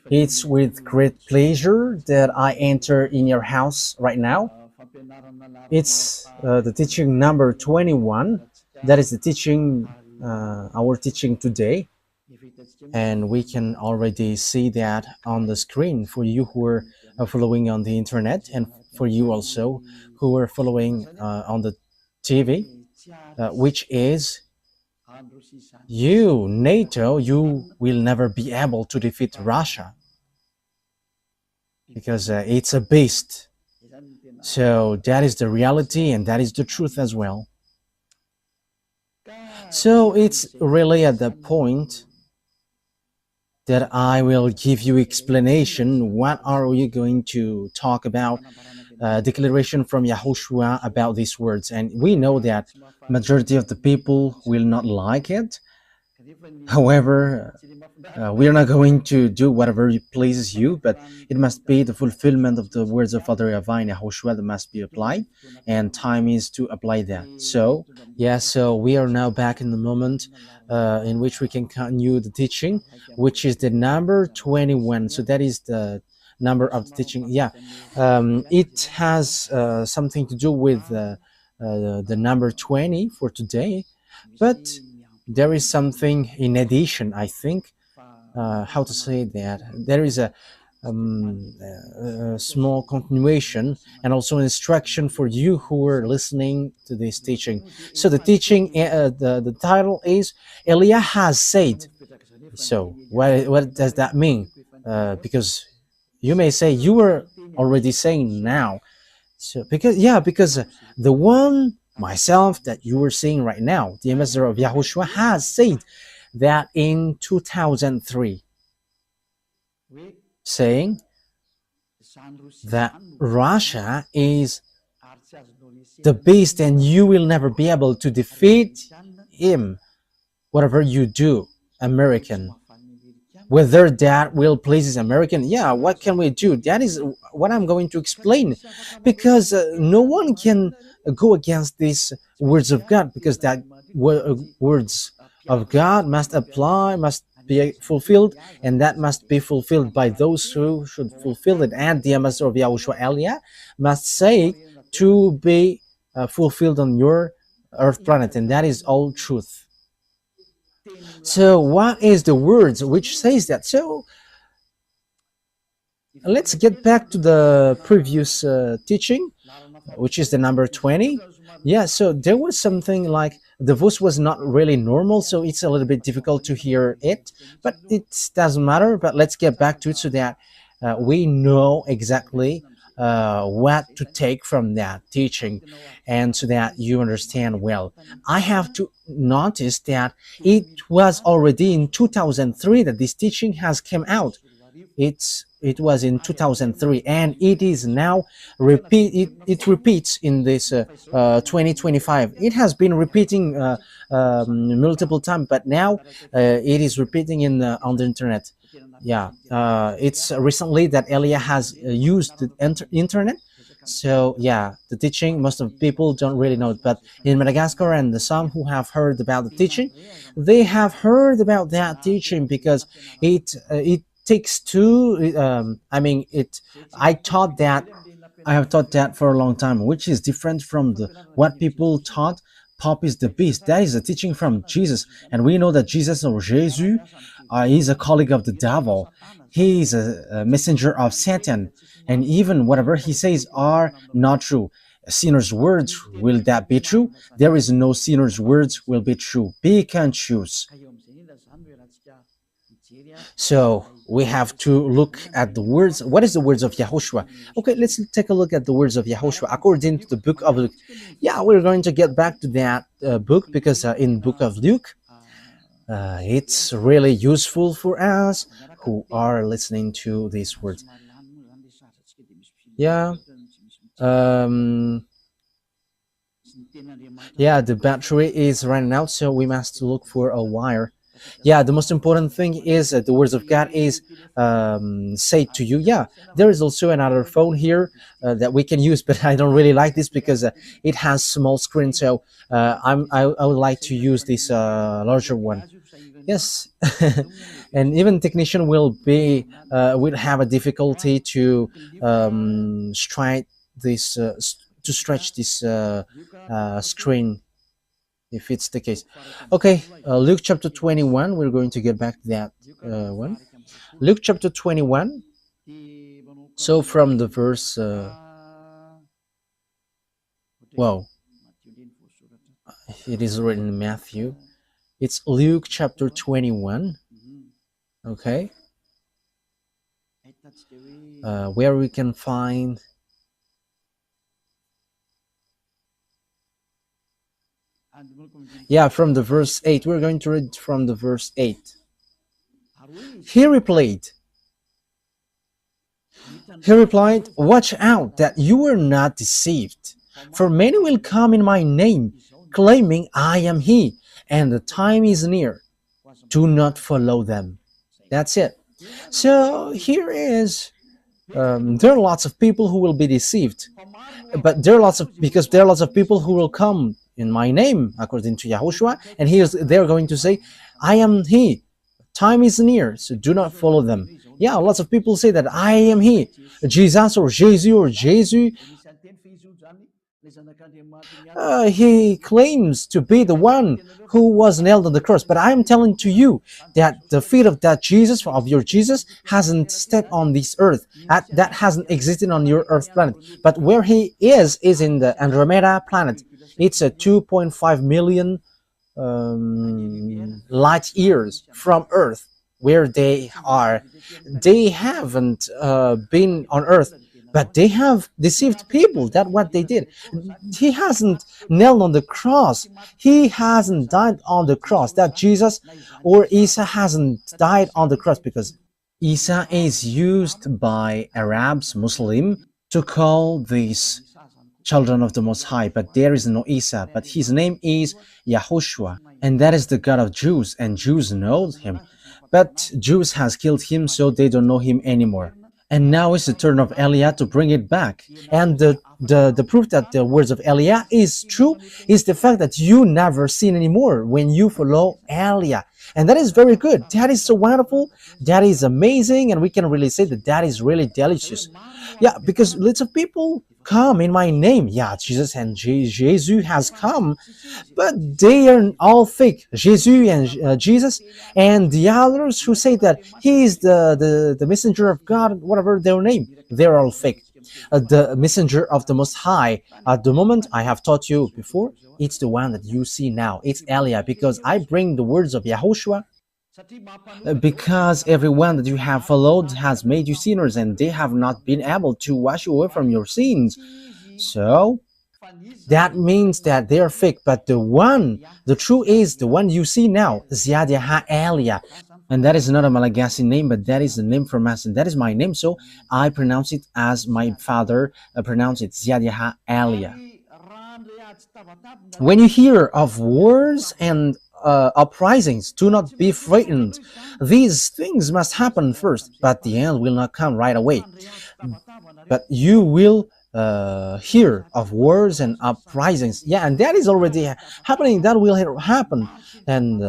It's with great pleasure that I enter in your house right now. It's the teaching number 21. That is the teaching, our teaching today. And we can already see that on the screen for you who are following on the internet, and for you also who are following on the TV, which is you, NATO, you will never be able to defeat Russia because it's a beast. So that is the reality and that is the truth as well. So it's really at the point that I will give you explanation. What are we going to talk about? Declaration from YAHOSHUAH about these words, and we know that majority of the people will not like it. However, we are not going to do whatever pleases you, but it must be the fulfillment of the words of Father YAHVAH and YAHOSHUAH that must be applied, and time is to apply that. So, yeah, so we are now back in the moment in which we can continue the teaching, which is the number 21. So that is the number of the teaching. Yeah, it has something to do with the number 20 for today, but there is something in addition, I think. How to say that? There is a small continuation and also instruction for you who are listening to this teaching. So the teaching, the title is Elia has said. So what does that mean? Because you may say you were already saying now. So because the one myself that you are seeing right now, the ambassador of YAHOSHUAH, has said that in 2003, saying that Russia is the beast and you will never be able to defeat him, whatever you do, American. Whether that will please American, yeah, what can we do? That is what I'm going to explain, because no one can go against these words of God, because that words of God must apply, must be fulfilled, and that must be fulfilled by those who should fulfill it. And the ambassador of YAHOSHUAH, Elia, must say to be fulfilled on your earth planet, and that is all truth. So what is the words which says that? So let's get back to the previous teaching, which is the number 20. Yeah, so there was something like the voice was not really normal, so it's a little bit difficult to hear it, but it doesn't matter. But let's get back to it so that we know exactly what to take from that teaching, and so that you understand well. I have to notice that it was already in 2003 that this teaching has come out. It was in 2003, and it is now it repeats in this 2025. It has been repeating multiple times, but now it is repeating on the internet. Yeah, it's recently that Elia has used the internet. So yeah, the teaching, most of the people don't really know it, but in Madagascar and some who have heard about the teaching, they have heard about that teaching, because it takes two. I mean, I have taught that for a long time, which is different from what people taught. Pop is the beast. That is a teaching from Jesus, and we know that Jesus, or Jesus, is a colleague of the devil. He is a messenger of Satan, and even whatever he says are not true. A sinner's words, will that be true? There is no sinner's words will be true. Pick and choose. So we have to look at the words. What is the words of YAHOSHUAH? Okay, let's take a look at the words of YAHOSHUAH according to the book of Luke. Yeah, we're going to get back to that book, because in book of Luke, it's really useful for us who are listening to these words. Yeah. Yeah, the battery is running out, so we must look for a wire. Yeah, the most important thing is that the words of God is said to you. Yeah, there is also another phone here that we can use, but I don't really like this because it has small screen. So I would like to use this larger one. Yes, and even technician will have a difficulty to stretch this screen if it's the case. Okay, Luke chapter 21. We're going to get back to that one. Luke chapter 21. So from the verse, wow, it is written in Matthew. It's Luke chapter 21. Okay, where we can find. Yeah, from the verse 8. We're going to read from the verse 8. He replied, Watch out that you are not deceived, for many will come in my name, claiming I am he, and the time is near. Do not follow them. That's it. So here is, there are lots of people who will be deceived, but there are lots of people who will come in my name, according to Yahushua, and they're going to say, I am he. Time is near, so do not follow them. Yeah, lots of people say that I am he, Jesus or Jesus. He claims to be the one who was nailed on the cross, but I am telling to you that the feet of that Jesus, of your Jesus, hasn't stepped on this earth. That hasn't existed on your earth planet. But where he is in the Andromeda planet. It's a 2.5 million light years from Earth, where they are. They haven't been on Earth, but they have deceived people. That's what they did. He hasn't nailed on the cross. He hasn't died on the cross. That Jesus or Isa hasn't died on the cross, because Isa is used by Arabs, Muslim, to call these children of the Most High, but there is no Isa, but his name is YAHOSHUAH, and that is the God of Jews, and Jews know him, but Jews has killed him, so they don't know him anymore. And now it's the turn of Eliah to bring it back. And the proof that the words of Eliah is true is the fact that you never sin anymore when you follow Eliah. And that is very good. That is so wonderful. That is amazing. And we can really say that that is really delicious. Yeah, because lots of people come in my name. Yeah, Jesus and Jesus has come, but they are all fake. Jesus and Jesus, and the others who say that he is the messenger of God, whatever their name, they're all fake. The messenger of the Most High, at the moment, I have taught you before, it's the one that you see now. It's Eliah, because I bring the words of Yahushua, because everyone that you have followed has made you sinners, and they have not been able to wash you away from your sins. So that means that they are fake, but the true is the one you see now, YAHVAH Eliah. And that is not a Malagasy name, but that is the name from us, and that is my name, so I pronounce it as my father pronounced it, YAHVAH Eliah. When you hear of wars and uprisings, do not be frightened. These things must happen first, but the end will not come right away. But you will hear of wars and uprisings. Yeah, and that is already happening. That will happen, and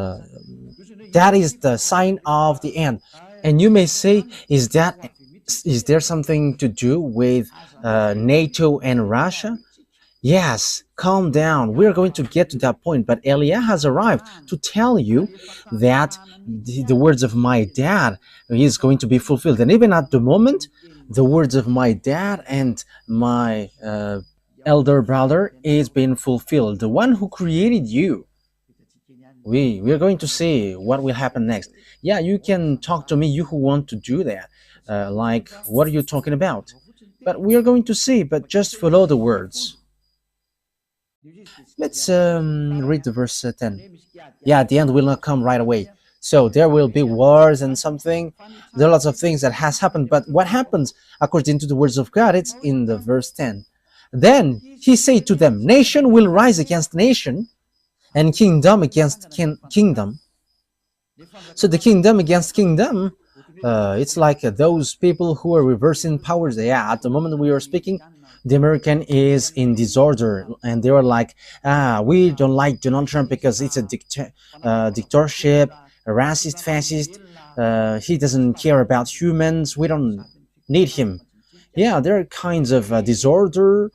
that is the sign of the end. And you may say, is there something to do with NATO and Russia? Yes, calm down. We're going to get to that point. But Eliah has arrived to tell you that the words of my dad is going to be fulfilled. And even at the moment, the words of my dad and my elder brother is being fulfilled. The one who created you. We're going to see what will happen next. Yeah, you can talk to me, you who want to do that. Like, what are you talking about? But we are going to see, but just follow the words. Let's read the verse 10. Yeah, the end will not come right away. So there will be wars and something. There are lots of things that has happened. But what happens according to the words of God? It's in the verse 10. Then he said to them, nation will rise against nation, and kingdom against kingdom. So the kingdom against kingdom, it's like those people who are reversing powers. Yeah, at the moment we are speaking, the American is in disorder, and they were like, we don't like Donald Trump because it's a dictatorship, a racist, fascist. He doesn't care about humans. We don't need him. Yeah, there are kinds of disorder,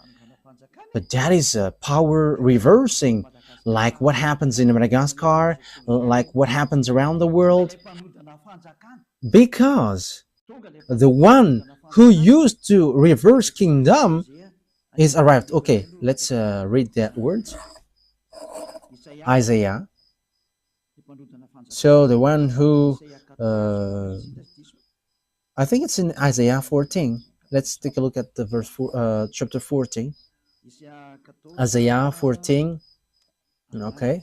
but that is power reversing, like what happens in Madagascar, like what happens around the world, because the one who used to reverse kingdom is arrived. Okay, let's read that words. Isaiah. So the one who, I think it's in Isaiah 14. Let's take a look at the chapter 14. Isaiah 14. Okay.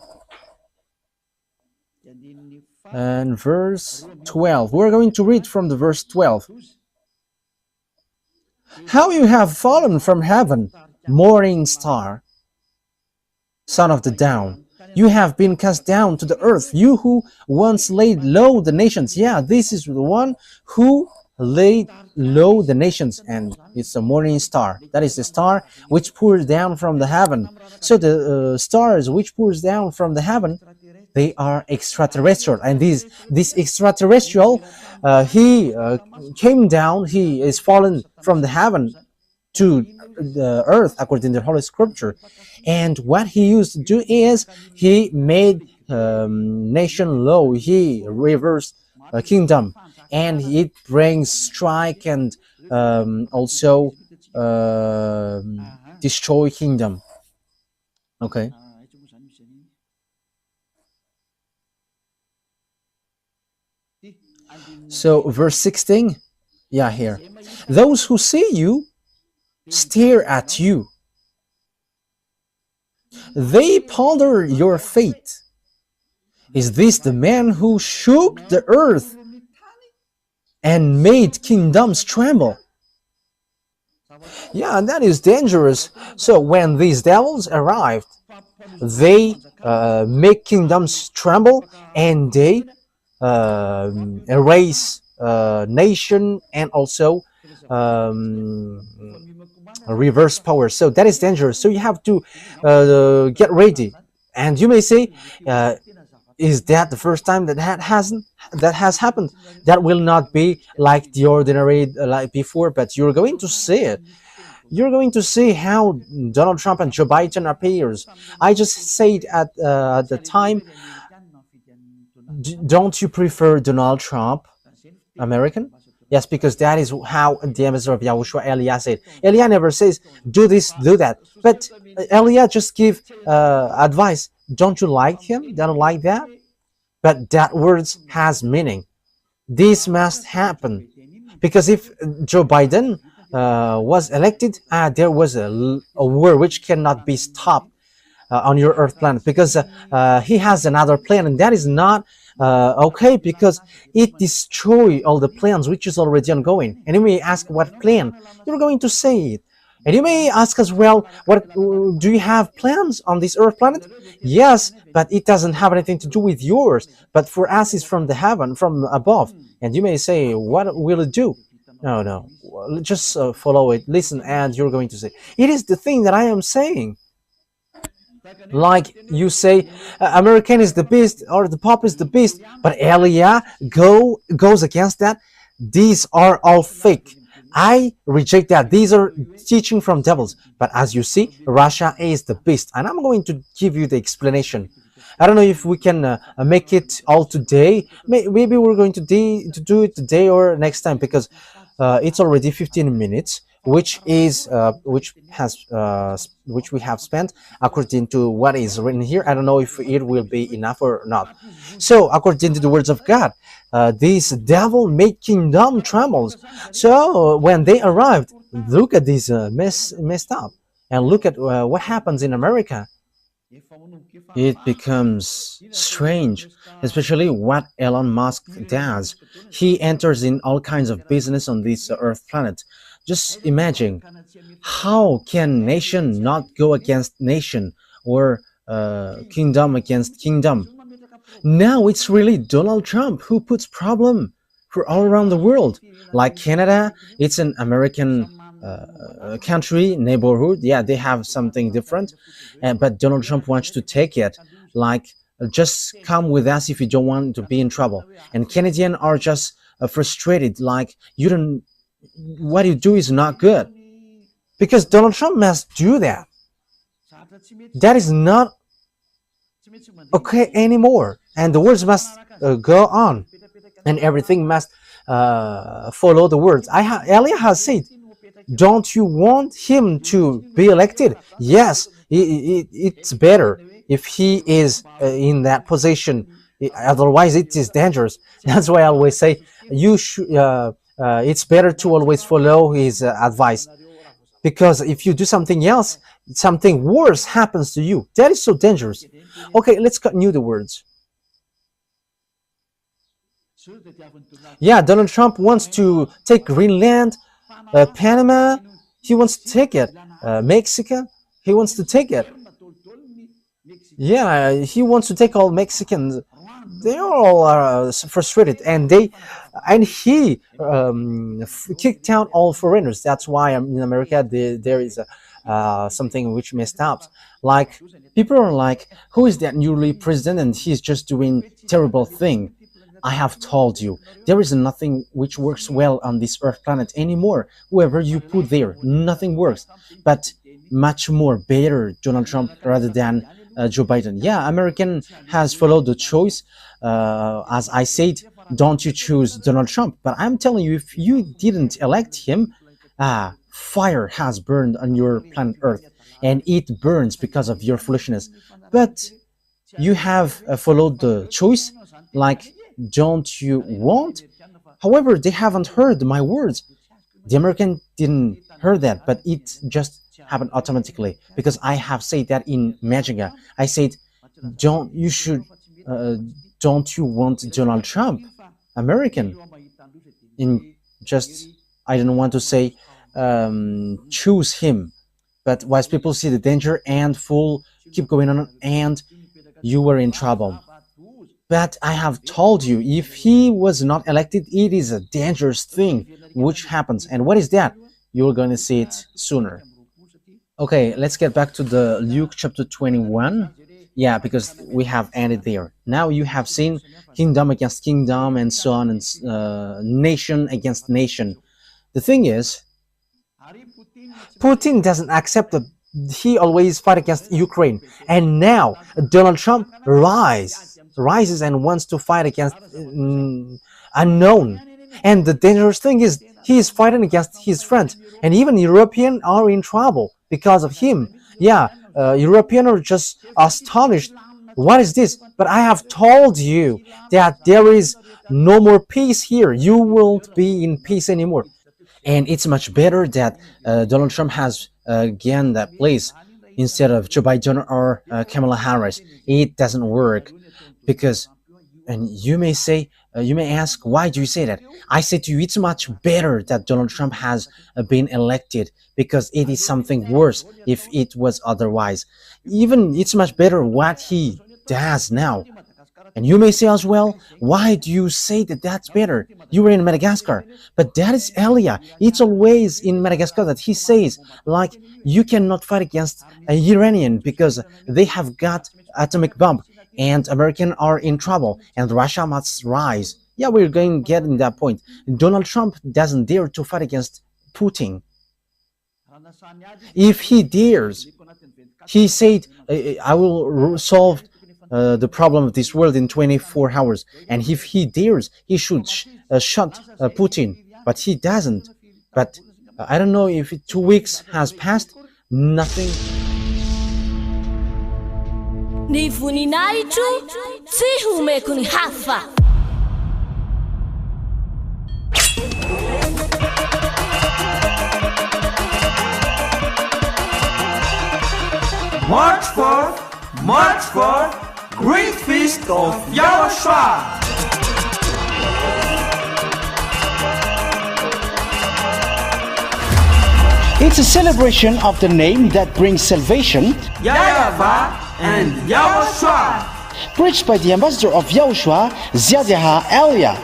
And verse 12. We're going to read from the verse 12. How you have fallen from heaven, morning star, son of the dawn. You have been cast down to the earth, you who once laid low the nations. Yeah, this is the one who laid low the nations, and it's a morning star. That is the star which pours down from the heaven. So the stars which pours down from the heaven, they are extraterrestrial, and this extraterrestrial, he came down, he is fallen from the heaven to the earth according to the Holy Scripture. And what he used to do is he made nation low, he reversed a kingdom, and it brings strike and also destroy kingdom. Okay. So verse 16, yeah, here. Those who see you stare at you. They ponder your fate. Is this the man who shook the earth and made kingdoms tremble? Yeah, that is dangerous. So when these devils arrived, they make kingdoms tremble, and they erase nation and also reverse power. So that is dangerous. So you have to get ready. And you may say, is that the first time that has happened? That will not be like the ordinary like before, but you're going to see it. You're going to see how Donald Trump and Joe Biden appears. I just said at the time, don't you prefer Donald Trump, American? Yes, because that is how the ambassador of YAHOSHUAH, Elia, said. Elia never says, do this, do that. But Elia just give advice. Don't you like him? Don't like that? But that words has meaning. This must happen. Because if Joe Biden was elected, there was a war which cannot be stopped on your earth planet, because he has another plan, and that is not okay, because it destroys all the plans which is already ongoing. And you may ask, what plan? You're going to say it. And you may ask as well, what do you have plans on this earth planet? Yes, but it doesn't have anything to do with yours, but for us it's from the heaven, from above. And you may say, what will it do? No, just follow it, listen, and you're going to say, it is the thing that I am saying. Like you say, American is the beast, or the Pope is the beast, but Elia goes against that. These are all fake. I reject that. These are teaching from devils. But as you see, Russia is the beast, and I'm going to give you the explanation. I don't know if we can make it all today. Maybe we're going to do it today or next time, because it's already 15 minutes, which we have spent according to what is written here. I don't know if it will be enough or not. So according to the words of God, this devil made kingdom trembles. So when they arrived, look at this messed up, and look at what happens in America. It becomes strange, especially what Elon Musk does. He enters in all kinds of business on this earth planet. Just imagine, how can nation not go against nation, or kingdom against kingdom? Now it's really Donald Trump who puts problem for all around the world. Like Canada, it's an American country, neighborhood. Yeah, they have something different, but Donald Trump wants to take it. Like just come with us if you don't want to be in trouble. And Canadians are just frustrated, like, you don't, what you do is not good. Because Donald Trump must do that. That is not okay anymore. And the words must go on. And everything must follow the words. Elia has said, don't you want him to be elected? Yes, it's better if he is in that position. Otherwise, it is dangerous. That's why I always say it's better to always follow his advice. Because if you do something else, something worse happens to you. That is so dangerous. Okay, let's continue the words. Yeah, Donald Trump wants to take Greenland, Panama, he wants to take it. Mexico, he wants to take it. Yeah, he wants to take all Mexicans. They all are frustrated, and he kicked out all foreigners. That's why in America there is something which messed up. Like, people are like, who is that newly president and he's just doing terrible thing? I have told you, there is nothing which works well on this earth planet anymore. Whoever you put there, nothing works. But much more better Donald Trump rather than Joe Biden. Yeah, American has followed the choice. As I said, don't you choose Donald Trump. But I'm telling you, if you didn't elect him, fire has burned on your planet Earth. And it burns because of your foolishness. But you have followed the choice, like, don't you want? However, they haven't heard my words. The American didn't hear that, but it just happened automatically because I have said that in Magiga. I said, don't you want Donald Trump, American? I don't want to say choose him, but once people see the danger and keep going on, and you were in trouble. But I have told you, if he was not elected, it is a dangerous thing which happens. And what is that? You're going to see it sooner. Okay, let's get back to the Luke chapter 21. Yeah, because we have ended there. Now you have seen kingdom against kingdom and so on, and nation against nation. The thing is, Putin doesn't accept that he always fight against Ukraine. And now Donald Trump rises and wants to fight against unknown. And the dangerous thing is, he is fighting against his friends, and even Europeans are in trouble because of him. Yeah, Europeans are just astonished. What is this? But I have told you that there is no more peace here. You won't be in peace anymore. And it's much better that Donald Trump has gained that place instead of Joe Biden or Kamala Harris. It doesn't work. Because, and you may ask, why do you say that? I say to you, it's much better that Donald Trump has been elected, because it is something worse if it was otherwise. Even it's much better what he does now. And you may say as well, why do you say that that's better? You were in Madagascar. But that is Elia. It's always in Madagascar that he says, like, you cannot fight against an Iranian because they have got atomic bomb. And Americans are in trouble, and Russia must rise. Yeah, we're going to get in that point. Donald Trump doesn't dare to fight against Putin. If he dares, he said, I will solve the problem of this world in 24 hours. And if he dares, he should shut Putin. But he doesn't. But I don't know if 2 weeks has passed, nothing. Ny voninahitro tsy homeko ny hafa. March 4th, Great Feast of YAHOSHUAH. It's a celebration of the name that brings salvation, YAHVAH and YAHOSHUAH. preached by the ambassador of YAHOSHUAH, Ziadiha Elia.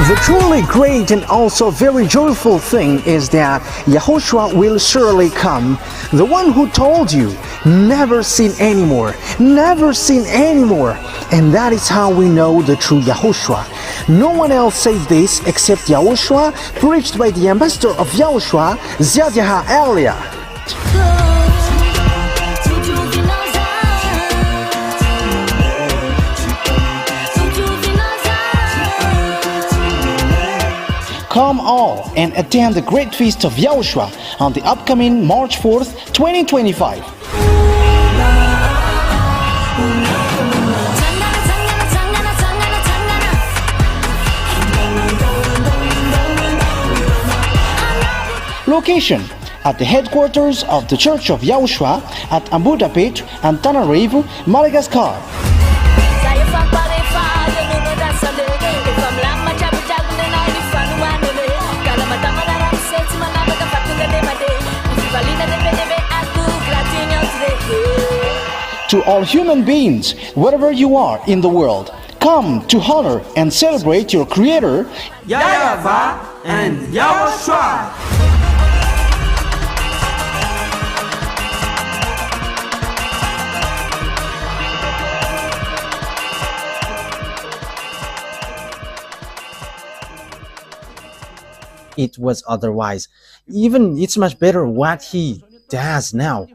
The truly great and also very joyful thing is that Yahushua will surely come. The one who told you, never sin anymore, never sin anymore. And that is how we know the true Yahushua. No one else said this except Yahushua, preached by the ambassador of Yahushua, YAHVAH Elia. Come all and attend the great feast of YAHOSHUAH on the upcoming March 4th, 2025. Location: at the headquarters of the Church of YAHOSHUAH at Ambudapet and Tananarivo, Madagascar. To all human beings, wherever you are in the world, come to honor and celebrate your Creator, YAHVAH and YAHOSHUAH. It was otherwise. Even it's much better what he does now.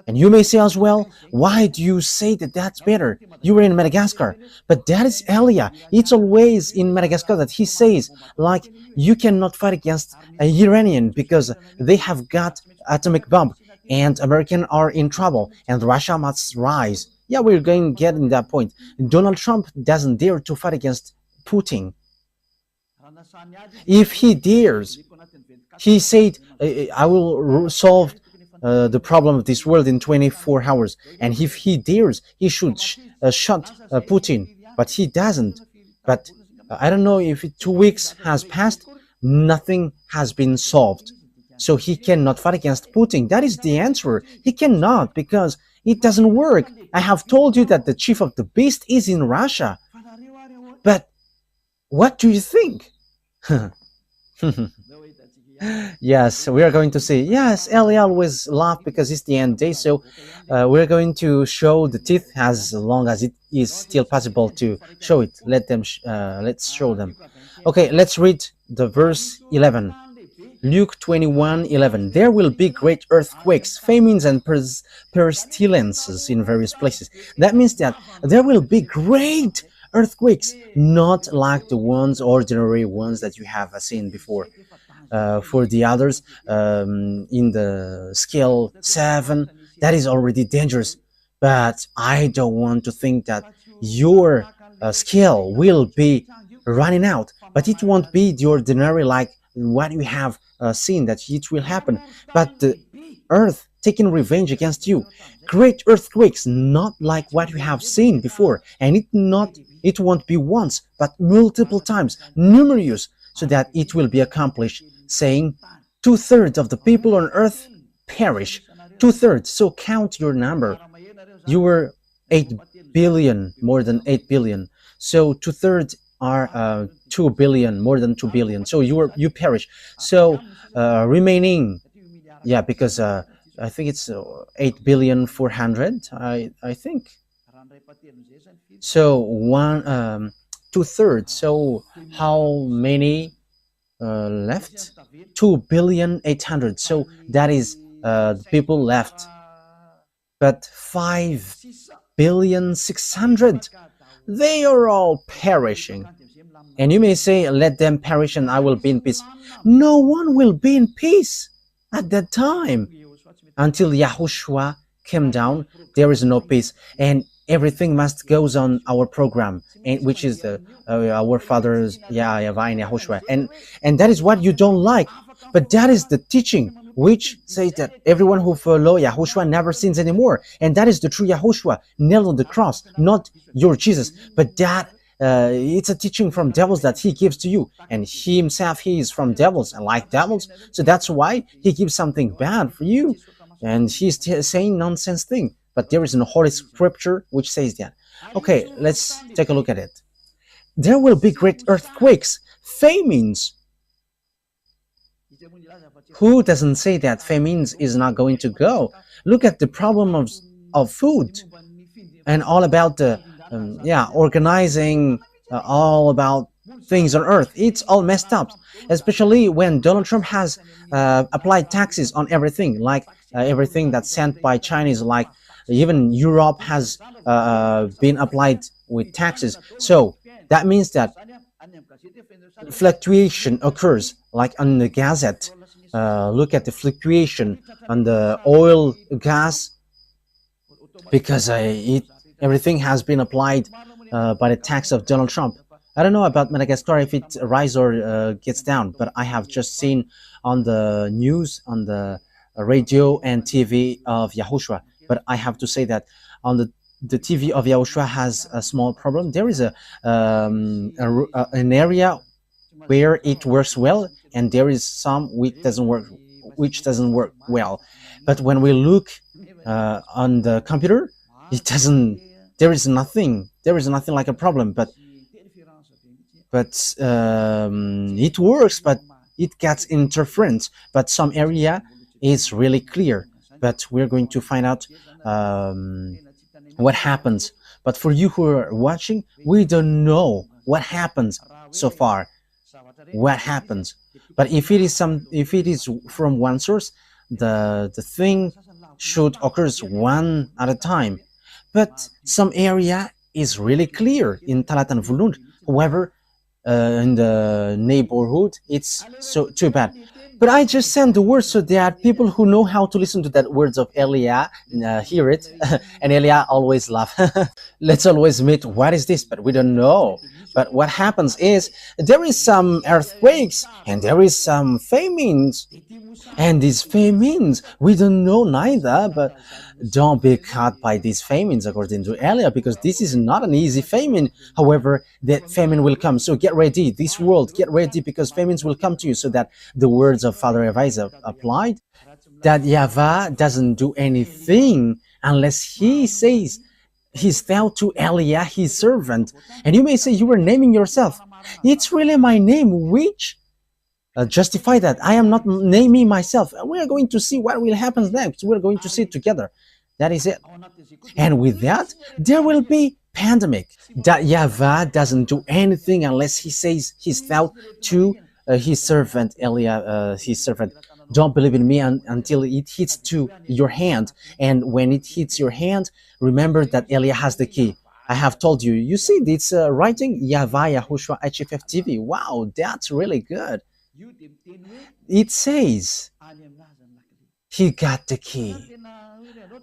And you may say as well, why do you say that that's better? You were in Madagascar. But that is Elia. It's always in Madagascar that he says, like, you cannot fight against a Iranian because they have got atomic bomb and Americans are in trouble and Russia must rise. Yeah, we're going to get in that point. Donald Trump doesn't dare to fight against Putin. If he dares, he said, I will solve the problem of this world in 24 hours. And if he dares, he should shut Putin. But he doesn't. But I don't know if 2 weeks has passed, nothing has been solved. So he cannot fight against Putin. That is the answer. He cannot because it doesn't work. I have told you that the chief of the beast is in Russia. But what do you think? Yes, we are going to see. Yes, Ellie always laugh because it's the end day. So we're going to show the teeth as long as it is still possible to show it. Let's show them. Okay, let's read the verse 11. Luke 21:11. There will be great earthquakes, famines, and pestilences in various places. That means that there will be great earthquakes, not like the ordinary ones that you have seen before. For the others, in the scale 7, that is already dangerous. But I don't want to think that your scale will be running out. But it won't be the ordinary like what you have seen that it will happen. But the earth taking revenge against you. Great earthquakes, not like what you have seen before. And it won't be once, but multiple times, numerous, so that it will be accomplished, saying 2/3 of the people on earth perish. 2/3. So count your number. You were 8 billion, more than 8 billion. So 2/3 are 2 billion, more than 2 billion. So you perish. So remaining, yeah, because I think it's 8 billion 400. I think. So 2/3. So how many left? 2 billion 800. So that is the people left. But 5 billion 600, they are all perishing. And you may say, let them perish and I will be in peace. No one will be in peace at that time. Until Yahushua came down, there is no peace. And everything must goes on our program, which is our fathers, YAHVAH and YAHOSHUAH. And that is what you don't like. But that is the teaching, which says that everyone who follows Yahushua never sins anymore. And that is the true Yahushua, nailed on the cross, not your Jesus. But that it's a teaching from devils that he gives to you. And he himself, he is from devils and like devils. So that's why he gives something bad for you. And he's saying nonsense thing. But there is a holy scripture which says that. Okay, let's take a look at it. There will be great earthquakes, famines. Who doesn't say that famines is not going to go? Look at the problem of food and all about the organizing, all about things on earth. It's all messed up, especially when Donald Trump has applied taxes on everything, like everything that's sent by Chinese, like even Europe has been applied with taxes. So that means that fluctuation occurs, like on the gazette. Look at the fluctuation on the oil, gas, because everything has been applied by the tax of Donald Trump. I don't know about Madagascar if it rises or gets down, but I have just seen on the news, on the radio and TV of YAHOSHUAH. But I have to say that on the TV of YAHOSHUAH has a small problem. There is an area where it works well, and there is some which doesn't work well. But when we look on the computer, it doesn't. There is nothing like a problem. But it works, but it gets interference. But some area is really clear. But we're going to find out what happens. But for you who are watching, we don't know what happens so far. What happens? But if it is from one source, the thing should occur one at a time. But some area is really clear in Talat and Vulund. However, in the neighborhood, it's too bad. But I just send the words so that people who know how to listen to that words of Elia hear it. And Elia always laugh. Let's always admit, what is this? But we don't know. But what happens is there is some earthquakes and there is some famines. And these famines, we don't know neither, but don't be caught by these famines according to Elia, because this is not an easy famine. However, that famine will come. So get ready, this world, get ready, because famines will come to you. So that the words of Father YAHVAH is applied, that YAHVAH doesn't do anything unless he says he's tell to Elia, his servant. And you may say you were naming yourself. It's really my name which justify that. I am not naming myself. We're going to see what will happen next. We're going to see it together. That is it. And with that, there will be pandemic. That YAHVAH doesn't do anything unless he says he's tell to his servant Elia, his servant. Don't believe in me until it hits to your hand. And when it hits your hand, remember that Elia has the key. I have told you. You see this writing? YAHVAH, YAHOSHUAH, HFF TV. Wow, that's really good. It says he got the key.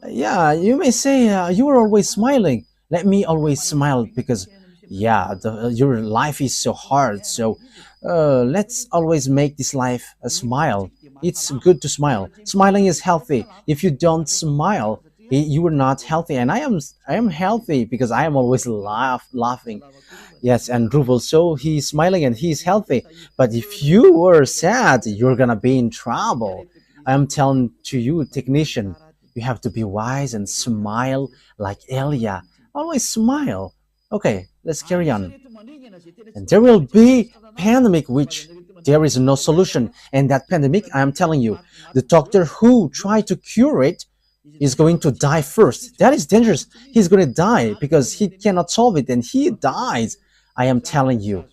Yeah, you may say you are always smiling. Let me always smile, because your life is so hard. So let's always make this life a smile. It's good to smile. Smiling is healthy. If you don't smile, you are not healthy. And I am healthy because I am always laughing. Yes, and Ruv also, he's smiling and he's healthy. But if you are sad, you're gonna be in trouble. I'm telling to you, technician, you have to be wise and smile like Elia. Always smile. Okay, let's carry on. And there will be pandemic which there is no solution. And that pandemic, I'm telling you, the doctor who tried to cure it is going to die first. That is dangerous. He's going to die because he cannot solve it and he dies. I am telling you,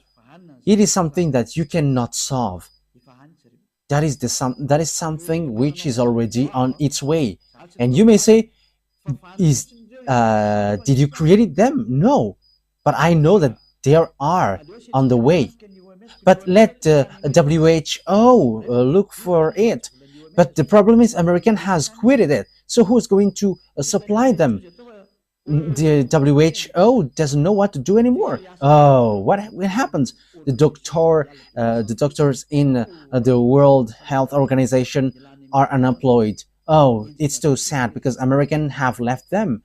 it is something that you cannot solve. That is something which is already on its way. And you may say, did you create them? No, but I know that they are on the way. But let the WHO look for it. But the problem is American has quitted it. So who's going to supply them? The WHO doesn't know what to do anymore. Oh, what happens? The doctors in the World Health Organization are unemployed. Oh, it's so sad because American have left them.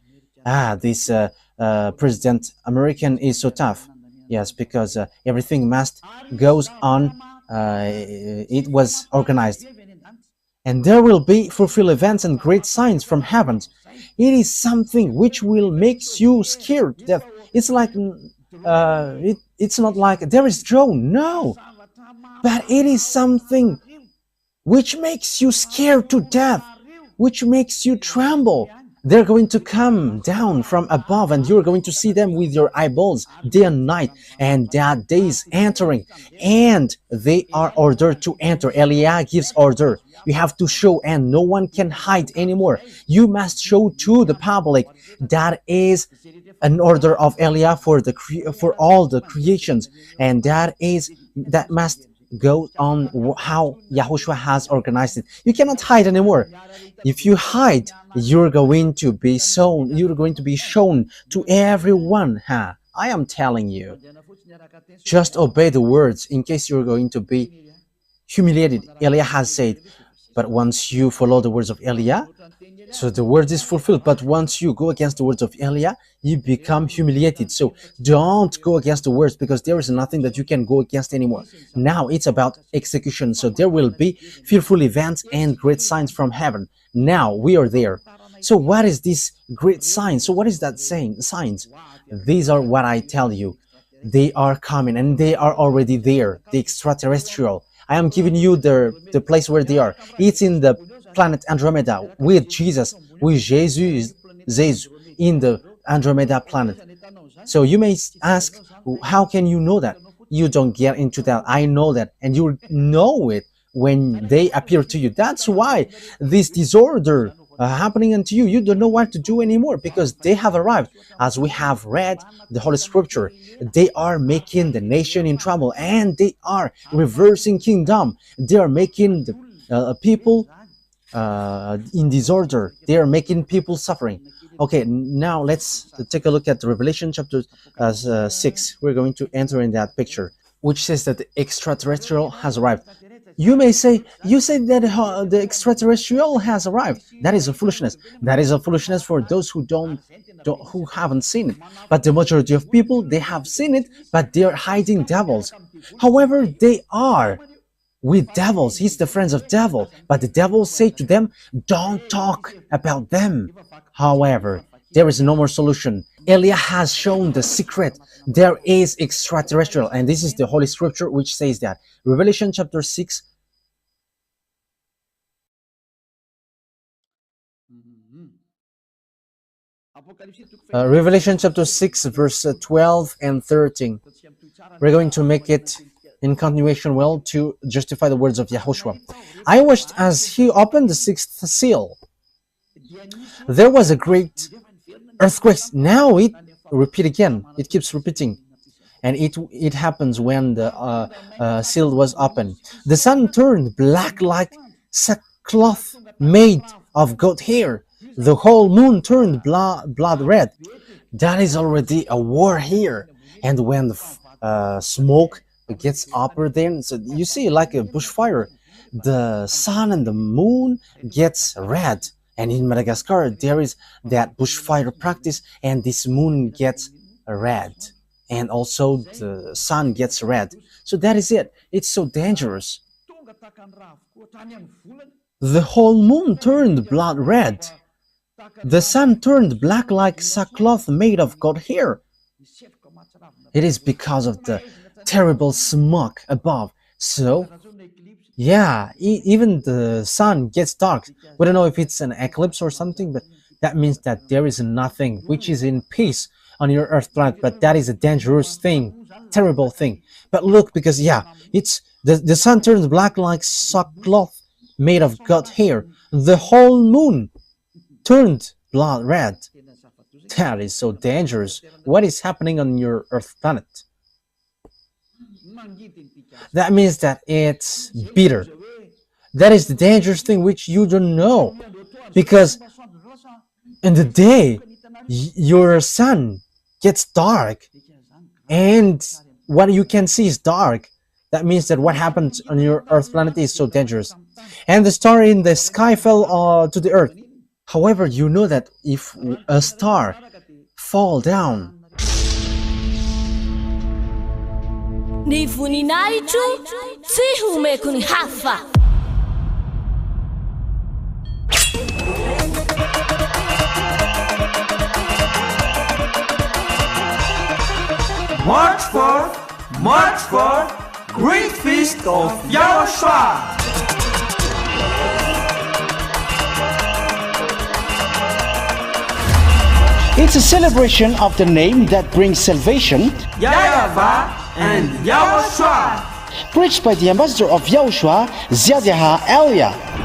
This President American is so tough. Yes, because everything must goes on. It was organized. And there will be fulfill events and great signs from heaven. It is something which will make you scared to death. It's like it's not like there is Joe. No, but it is something which makes you scared to death, which makes you tremble. They're going to come down from above, and you're going to see them with your eyeballs day and night, and that day is entering, and they are ordered to enter. Eliah gives order. You have to show, and no one can hide anymore. You must show to the public. That is an order of Eliah for all the creations, and that must go on how Yahushua has organized it. You cannot hide anymore. If you hide, you're going to be shown. You're going to be shown to everyone. I am telling you. Just obey the words in case you're going to be humiliated. Eliah has said, but once you follow the words of Eliah, so the word is fulfilled. But once you go against the words of Eliah, you become humiliated. So don't go against the words, because there is nothing that you can go against anymore. Now it's about execution. So there will be fearful events and great signs from heaven. Now we are there. So what is this great sign? So what is that saying? Signs. These are what I tell you. They are coming, and they are already there. The extraterrestrial. I am giving you the place where they are. It's in the planet Andromeda with Jesus, in the Andromeda planet. So you may ask, how can you know that? You don't get into that. I know that, and you know it when they appear to you. That's why this disorder happening unto you. You don't know what to do anymore, because they have arrived. As we have read the Holy Scripture, they are making the nation in trouble, and they are reversing kingdom. They are making the people in disorder. They are making people suffering. Okay, now let's take a look at Revelation chapter 6. We're going to enter in that picture, which says that the extraterrestrial has arrived. You may say, you say that the extraterrestrial has arrived. That is a foolishness. That is a foolishness for those who who haven't seen it. But the majority of people, they have seen it, but they are hiding devils. However, they are with devils. He's the friends of devil, but the devils say to them, don't talk about them. However, there is no more solution. Eliah has shown the secret. There is extraterrestrial, and this is the Holy Scripture which says that. Revelation chapter 6. Revelation chapter 6 verse 12 and 13. We're going to make it in continuation to justify the words of Yahushua. I watched as he opened the sixth seal. There was a great earthquake. Now it keeps repeating, and it happens when the seal was opened. The sun turned black like sackcloth made of goat hair. The whole moon turned blood red. That is already a war here. And when the smoke gets upper, then so you see, like a bushfire, the sun and the moon gets red. And in Madagascar, there is that bushfire practice, and this moon gets red, and also the sun gets red. So that is it. It's so dangerous. The whole moon turned blood red. The sun turned black like sackcloth made of goat hair. It is because of the terrible smoke above. So, yeah, even the sun gets dark. We don't know if it's an eclipse or something, but that means that there is nothing which is in peace on your earth planet. But that is a dangerous thing, terrible thing. But look, because it's the sun turns black like sackcloth made of goat hair. The whole moon turned blood red. That is so dangerous. What is happening on your earth planet? That means that it's bitter. That is the dangerous thing which you don't know, because in the day your sun gets dark and what you can see is dark. That means that what happens on your earth planet is so dangerous. And the star in the sky fell to the earth. However, you know that if a star fall down, Ni voninahitro tsy homeko ny hafa. March 4th, great feast feast of YAHOSHUAH. It's a celebration of the name that brings salvation, YAHVAH and YAHOSHUAH. preached by the ambassador of YAHOSHUAH, YAHVAH.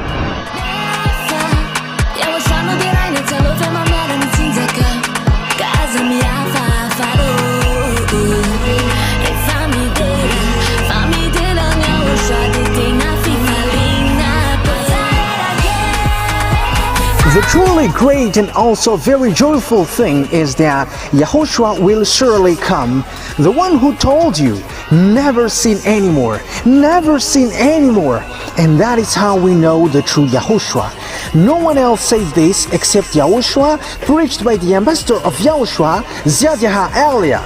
The truly great and also very joyful thing is that YAHOSHUAH will surely come. The one who told you, never seen anymore, never seen anymore. And that is how we know the true YAHOSHUAH. No one else said this except YAHOSHUAH, preached by the ambassador of YAHOSHUAH, YAHVAH.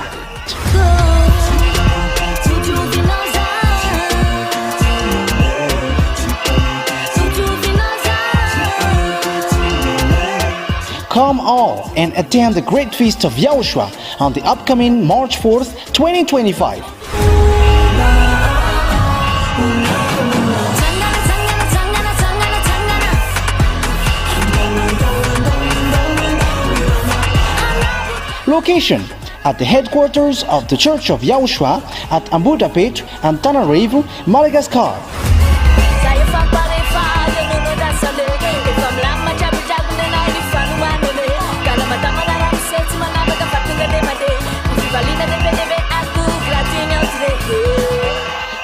Come all and attend the great feast of YAHOSHUAH on the upcoming March 4th, 2025. Location: at the headquarters of the Church of YAHOSHUAH at Ambudapet and Tananarivo, Madagascar.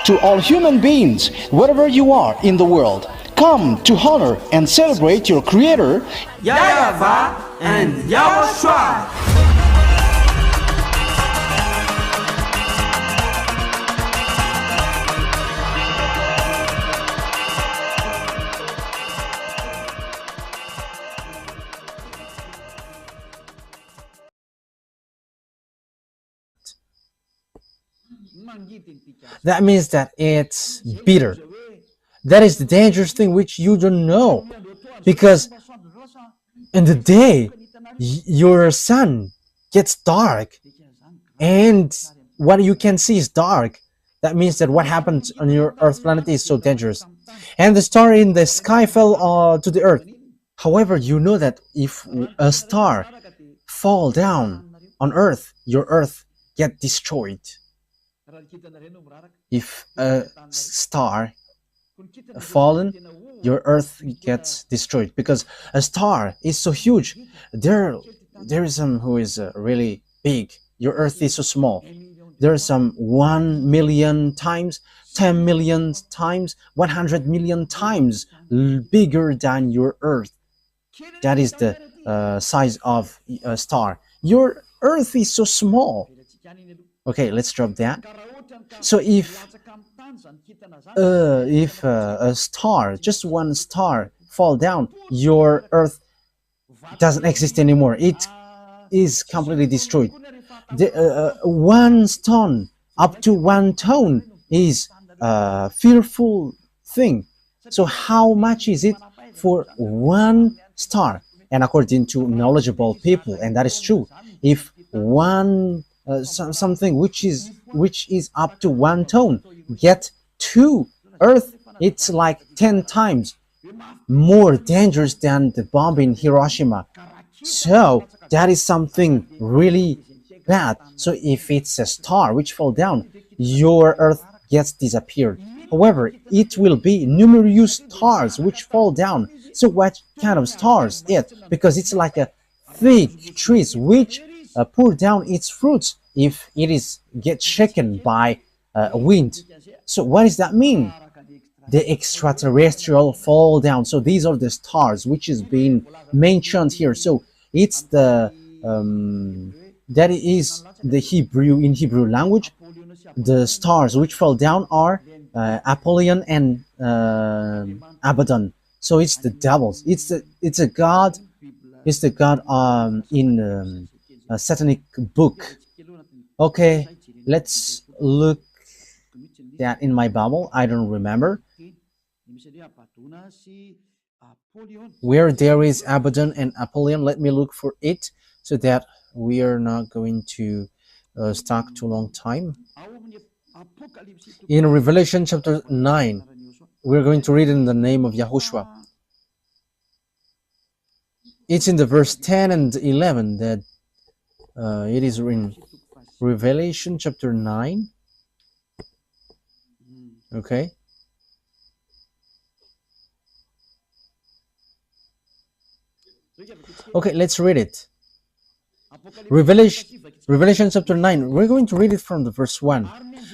To all human beings, wherever you are in the world, come to honor and celebrate your Creator, YAHVAH and YAHOSHUAH. That means that it's bitter. That is the dangerous thing which you don't know. Because in the day, your sun gets dark and what you can see is dark. That means that what happened on your Earth planet is so dangerous. And the star in the sky fell to the Earth. However, you know that if a star fall down on Earth, your Earth get destroyed. If a star fallen, your Earth gets destroyed because a star is so huge. There is some who is really big. Your Earth is so small. There are some 1 million times, 10 million times, 100 million times bigger than your Earth. That is the size of a star. Your Earth is so small. Okay, let's drop that. So if a star, just one star, fall down, your Earth doesn't exist anymore. It is completely destroyed. One stone up to 1 ton is a fearful thing. So how much is it for one star? And according to knowledgeable people, and that is true, if one something which is up to 1 ton get to Earth, it's like 10 times more dangerous than the bomb in Hiroshima. So that is something really bad. So if it's a star which fall down, your Earth gets disappeared. However, it will be numerous stars which fall down. So what kind of stars it? Because it's like a thick trees which pour down its fruits if it is get shaken by wind. So what does that mean? The extraterrestrial fall down. So these are the stars which is being mentioned here. So it's the that is the Hebrew in Hebrew language. The stars which fall down are Apollyon and Abaddon. So it's the devils. It's a god. It's the god in a satanic book. Okay, let's look that in my Bible. I don't remember where there is Abaddon and Apollyon. Let me look for it so that we are not going to stuck too long time. In Revelation chapter 9, we're going to read in the name of Yahushua. It's in the verse 10 and 11 that it is in Revelation chapter 9. Okay. Okay, let's read it. Revelation chapter 9. We're going to read it from the verse 1.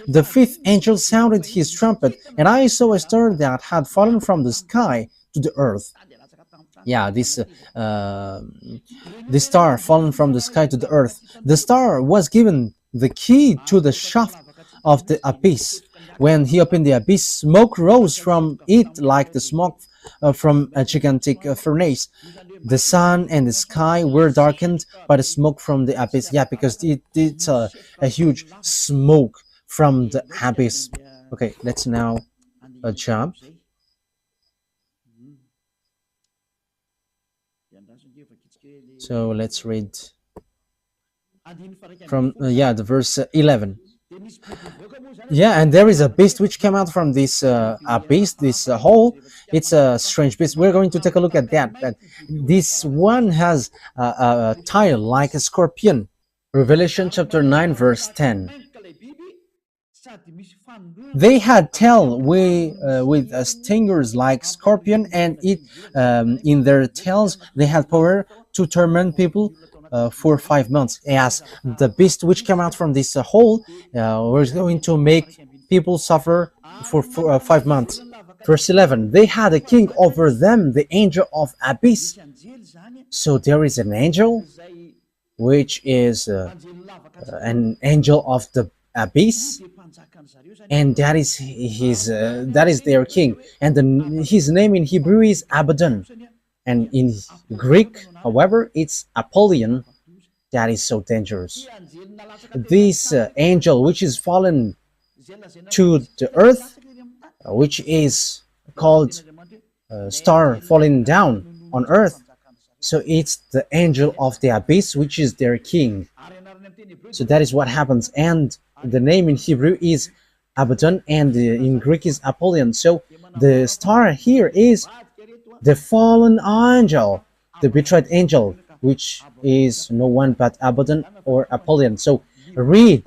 The fifth angel sounded his trumpet, and I saw a star that had fallen from the sky to the earth. Yeah, this star fallen from the sky to the earth. The star was given the key to the shaft of the abyss. When he opened the abyss, smoke rose from it like the smoke from a gigantic furnace. The sun and the sky were darkened by the smoke from the abyss. Yeah, because it's a huge smoke from the abyss. Okay, let's now jump. So let's read from the verse 11. Yeah, and there is a beast which came out from this abyss, this hole. It's a strange beast. We're going to take a look at that. But this one has a tail like a scorpion. Revelation chapter 9 verse 10. They had tail with stingers like scorpion, and in their tails they had power to torment people for 5 months. As the beast which came out from this hole was going to make people suffer for 5 months. Verse 11. They had a king over them, the angel of abyss. So there is an angel which is an angel of the abyss, and that is their king, and his name in Hebrew is Abaddon, and in Greek, however, it's Apollyon. That is so dangerous. This angel which is fallen to the earth, which is called star falling down on earth, so it's the angel of the abyss, which is their king. So that is what happens, and the name in Hebrew is Abaddon, and in Greek is Apollyon. So the star here is the fallen angel, the betrayed angel, which is no one but Abaddon or Apollyon. So read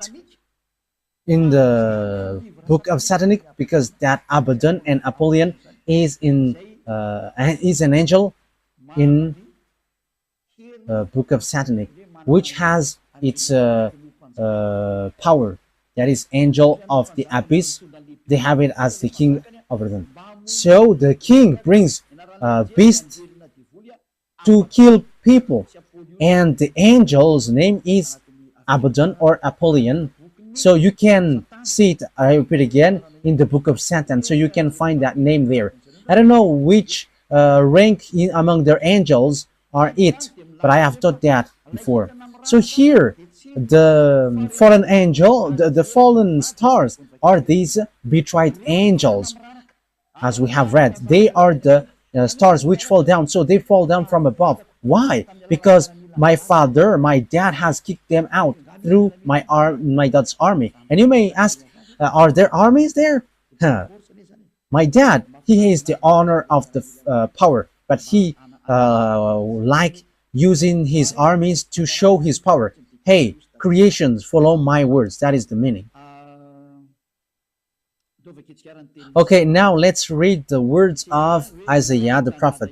in the book of Satanic, because that Abaddon and Apollyon is an angel in book of Satanic, which has its power. That is angel of the abyss. They have it as the king over them. So the king brings a beast to kill people, and the angel's name is Abaddon or Apollyon. So you can see it, I repeat again, in the book of Satan. So you can find that name there. I don't know which rank among their angels are it, but I have taught that before. So here, the fallen angel, the fallen stars are these betrayed angels, as we have read. They are the stars which fall down. So they fall down from above. Why? Because my dad has kicked them out through my dad's army. And you may ask, are there armies there? My dad, he is the owner of the power, but he like using his armies to show his power. Hey, creations, follow my words. That is the meaning. Okay, now let's read the words of Isaiah the prophet,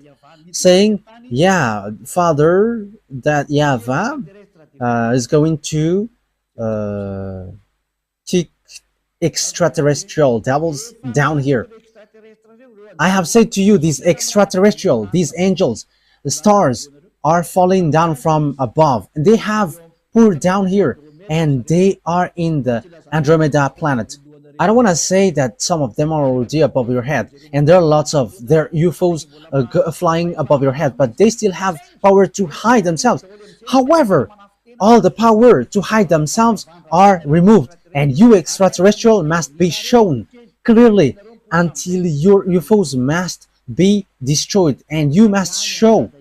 saying, yeah, Father, that YAHVAH is going to kick extraterrestrial devils down here. I have said to you, these extraterrestrial, these angels, the stars are falling down from above. They have poured down here, and they are in the Andromeda planet. I don't want to say that some of them are already above your head, and there are lots of their UFOs flying above your head, but they still have power to hide themselves. However, all the power to hide themselves are removed, and you extraterrestrial must be shown clearly until your UFOs must be destroyed, and you must show.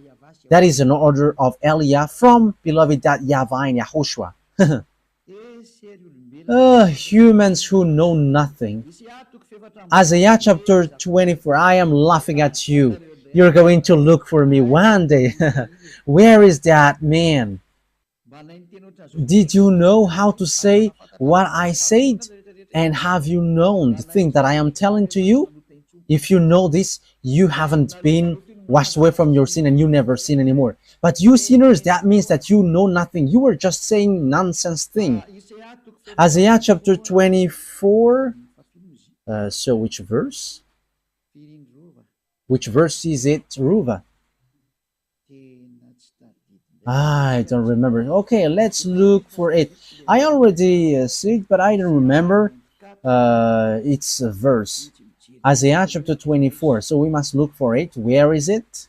That is an order of Elia from beloved YAHVAH and YAHOSHUAH. Humans who know nothing. Isaiah chapter 24, I am laughing at you. You're going to look for me one day. Where is that man? Did you know how to say what I said? And have you known the thing that I am telling to you? If you know this, you haven't been washed away from your sin and you never sin anymore. But you sinners, that means that you know nothing. You were just saying nonsense thing. Isaiah chapter 24. So which verse? Which verse is it, Ruva? I don't remember. Okay, let's look for it. I already see it, but I don't remember its verse. Isaiah chapter 24. So we must look for it. Where is it?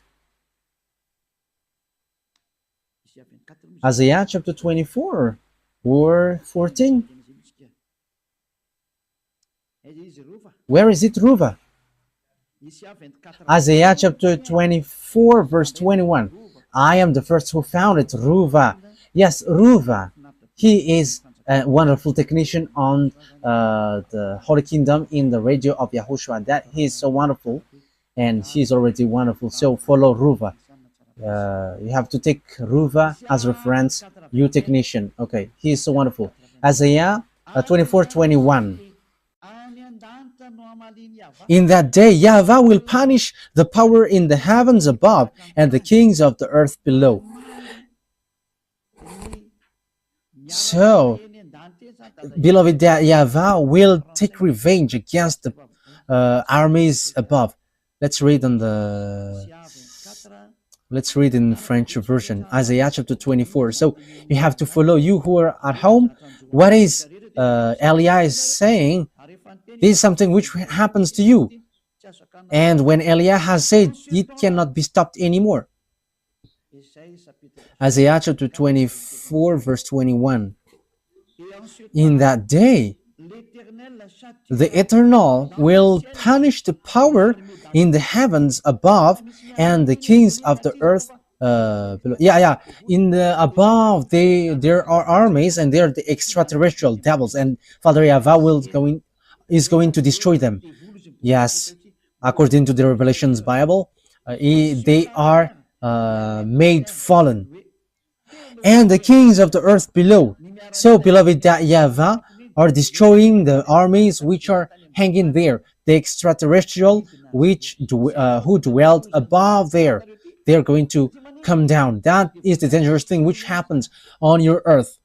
Isaiah chapter 24 or 14. Where is it, Ruva? Isaiah chapter 24 verse 21. I am the first who found it, Ruva. Yes, Ruva. He is a wonderful technician on the Holy Kingdom in the radio of YAHOSHUAH. That he is so wonderful, and he is already wonderful. So follow Ruva. You have to take Ruva as reference, you technician. Okay, he is so wonderful. Isaiah 24:21. In that day, YAHVAH will punish the power in the heavens above and the kings of the earth below. So, beloved, that YAHVAH will take revenge against the armies above. Let's read in French version, Isaiah chapter 24. So you have to follow, you who are at home, what is Eliah is saying. This is something which happens to you. And when Eliah has said, it cannot be stopped anymore. Isaiah chapter 24 verse 21. In that day, the Eternal will punish the power in the heavens above and the kings of the earth below. In the above, there are armies, and they are the extraterrestrial devils, and Father YAHVAH is going to destroy them. Yes, according to the Revelations Bible, they are made fallen, and the kings of the earth below. So, beloved, that YAHVAH are destroying the armies which are hanging there, the extraterrestrial who dwelled above there. They are going to come down. That is the dangerous thing which happens on your earth,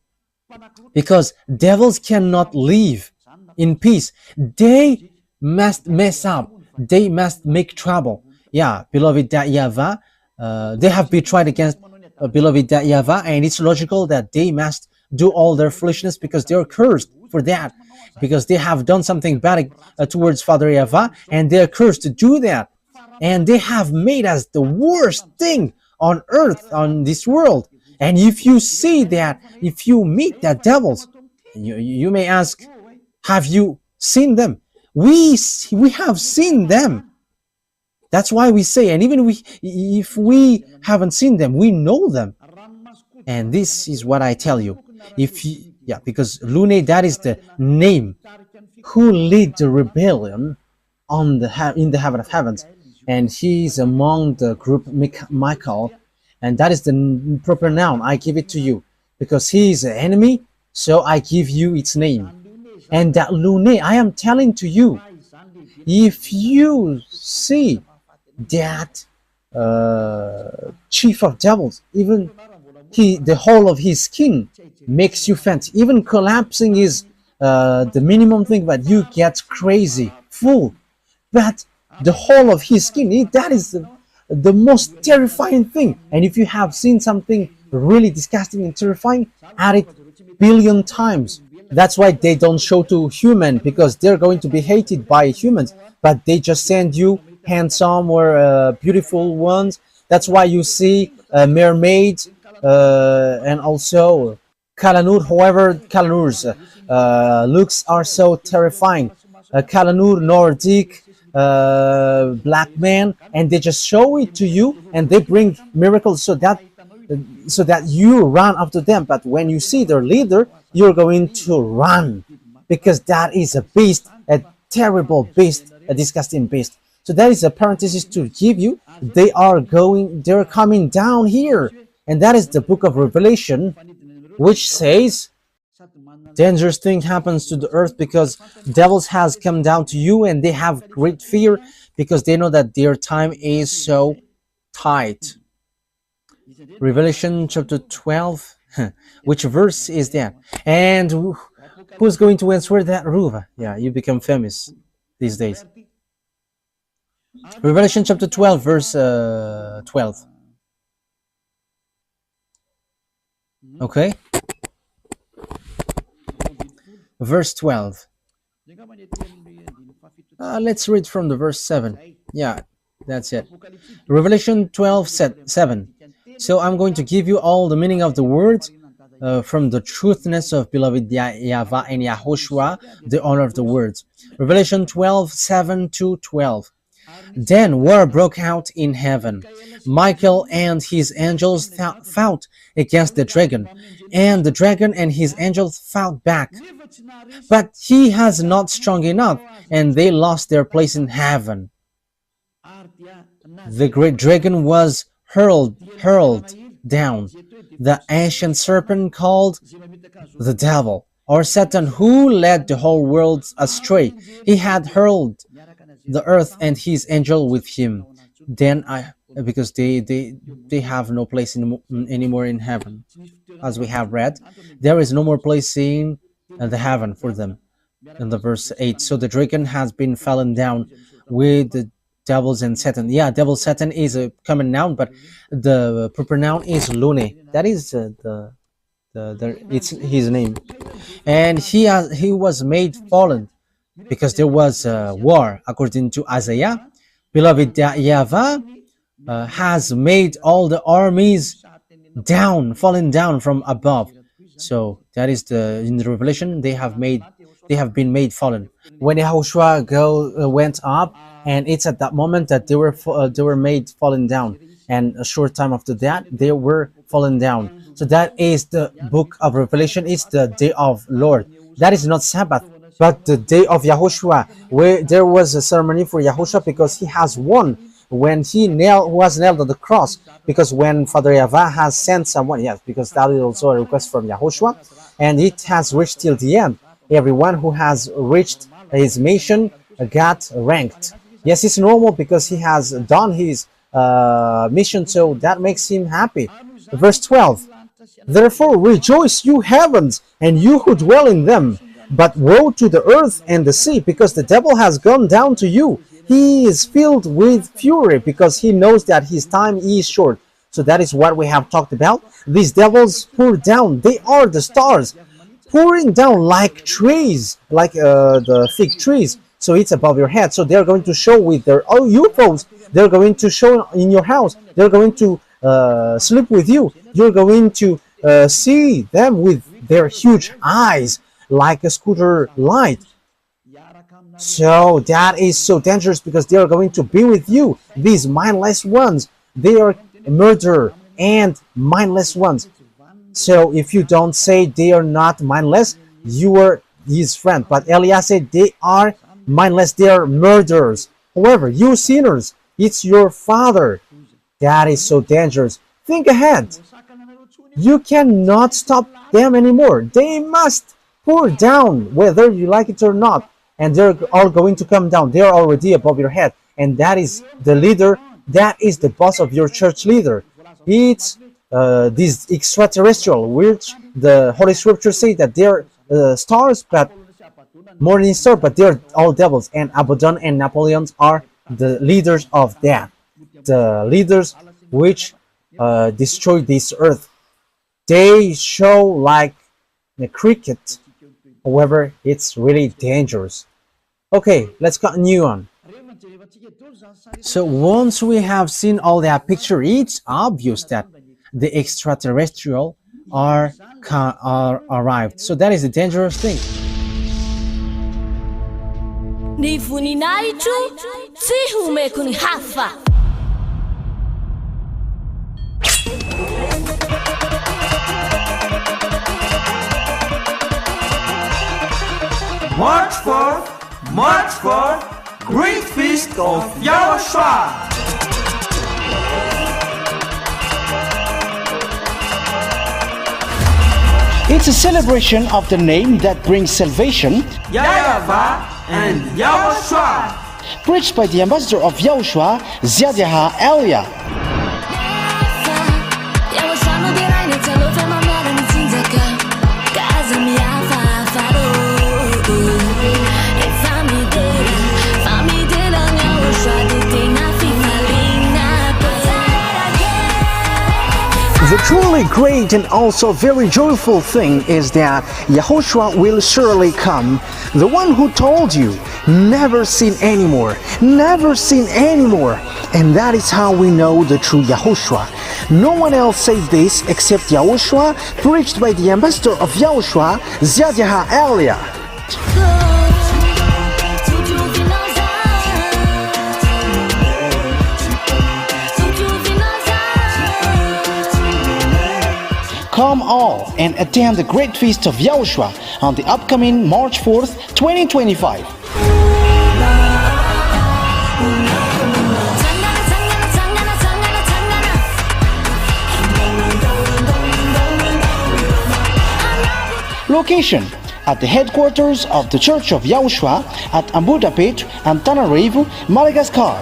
because devils cannot live in peace. They must mess up. They must make trouble. Yeah, beloved, that YAHVAH, they have been tried against beloved, that YAHVAH, and it's logical that they must do all their foolishness, because they are cursed for that, because they have done something bad towards Father YAHVAH, and they are cursed to do that, and they have made us the worst thing on earth, on this world. And if you see that, if you meet that devils, you may ask, have you seen them? We have seen them. That's why we say, and even if we haven't seen them, we know them. And this is what I tell you. Because Lune, that is the name who lead the rebellion in the heaven of heavens, and he is among the group Michael, and that is the proper noun. I give it to you because he is an enemy, so I give you its name. And that Lune, I am telling to you, if you see that chief of devils, even the whole of his skin makes you faint, even collapsing is the minimum thing, but you get crazy, full. But the whole of his skin, that is the most terrifying thing. And if you have seen something really disgusting and terrifying, add it billion times. That's why they don't show to human, because they're going to be hated by humans, but they just send you handsome or beautiful ones. That's why you see mermaids and also Kalanur. However, Kalanur's looks are so terrifying. Kalanur, Nordic, black man, and they just show it to you, and they bring miracles so that you run after them. But when you see their leader, you're going to run. because that is a beast, a terrible beast, a disgusting beast. So that is a parenthesis to give you. They're coming down here. And that is the book of Revelation, which says dangerous thing happens to the earth because devils has come down to you, and they have great fear because they know that their time is so tight. Revelation chapter 12. Which verse is that? And who's going to answer that, Ruva? Yeah, you become famous these days. Revelation chapter 12, verse 12. Okay? Verse 12. Let's read from the verse 7. Yeah, that's it. Revelation 12:7. So I'm going to give you all the meaning of the words from the truthness of beloved YAHVAH and YAHOSHUAH, the honor of the words. Revelation 12:7-12. Then war broke out in heaven. Michael and his angels fought against the dragon, and the dragon and his angels fought back. But he has not strong enough, and they lost their place in heaven. The great dragon was hurled down, the ancient serpent called the devil, or Satan, who led the whole world astray. He had hurled the earth and his angel with him. Then because they have no place anymore in heaven, as we have read, there is no more place in the heaven for them. In the verse 8, so the dragon has been fallen down with the devils and Satan. Yeah, devil Satan is a common noun, but the proper noun is Lune. That is it's his name, and he was made fallen because there was a war. According to Isaiah, beloved YAHVAH has made all the armies fallen down from above. So that is in the Revelation they have been made fallen. When YAHOSHUAH went up, and it's at that moment that they were made fallen down, and a short time after that they were fallen down. So that is the book of Revelation. It's the day of Lord. That is not Sabbath, but the day of YAHOSHUAH, where there was a ceremony for YAHOSHUAH because he has won when he was nailed on the cross. Because when Father YAHVAH has sent someone, yes, because that is also a request from YAHOSHUAH, and it has reached till the end. Everyone who has reached his mission got ranked. Yes, it's normal because he has done his mission, so that makes him happy. Verse 12. Therefore rejoice, you heavens, and you who dwell in them. But woe to the earth and the sea, because the devil has gone down to you. He is filled with fury because he knows that his time is short. So that is what we have talked about. These devils pour down. They are the stars pouring down like trees, like the fig trees. So it's above your head. So they're going to show with their UFOs. They're going to show in your house. They're going to sleep with you. You're going to see them with their huge eyes, like a scooter light. So that is so dangerous because they are going to be with you. These mindless ones, they are murderer and mindless ones. So if you don't say they are not mindless, you are his friend. But Elias said they are mindless, they are murderers. However, you sinners, it's your father. That is so dangerous. Think ahead. You cannot stop them anymore. They must pour down, whether you like it or not. And they're all going to come down. They're already above your head. And that is the leader. That is the boss of your church leader. It's this extraterrestrial, which the Holy Scripture say that they're stars, but morning star, but they're all devils. And Abaddon and Napoleon are the leaders of that. The leaders which destroy this earth. They show like a cricket. However, it's really dangerous. Okay, let's continue on. So once we have seen all that picture, it's obvious that the extraterrestrial are arrived. So that is a dangerous thing. Ni voninahitro tsy homeko ny hafa. March 4th, Great Feast of YAHOSHUAH. It's a celebration of the name that brings salvation, YAHVAH and YAHOSHUAH. preached by the ambassador of YAHOSHUAH, YAHVAH. The truly great and also very joyful thing is that YAHOSHUAH will surely come. The one who told you, never seen anymore, never seen anymore. And that is how we know the true YAHOSHUAH. No one else said this except YAHOSHUAH, preached by the ambassador of YAHOSHUAH, YAHVAH. Come all and attend the Great Feast of YAHOSHUAH on the upcoming March 4th, 2025. Location: at the headquarters of the Church of YAHOSHUAH at Ambudapet, Antananarivo, Madagascar.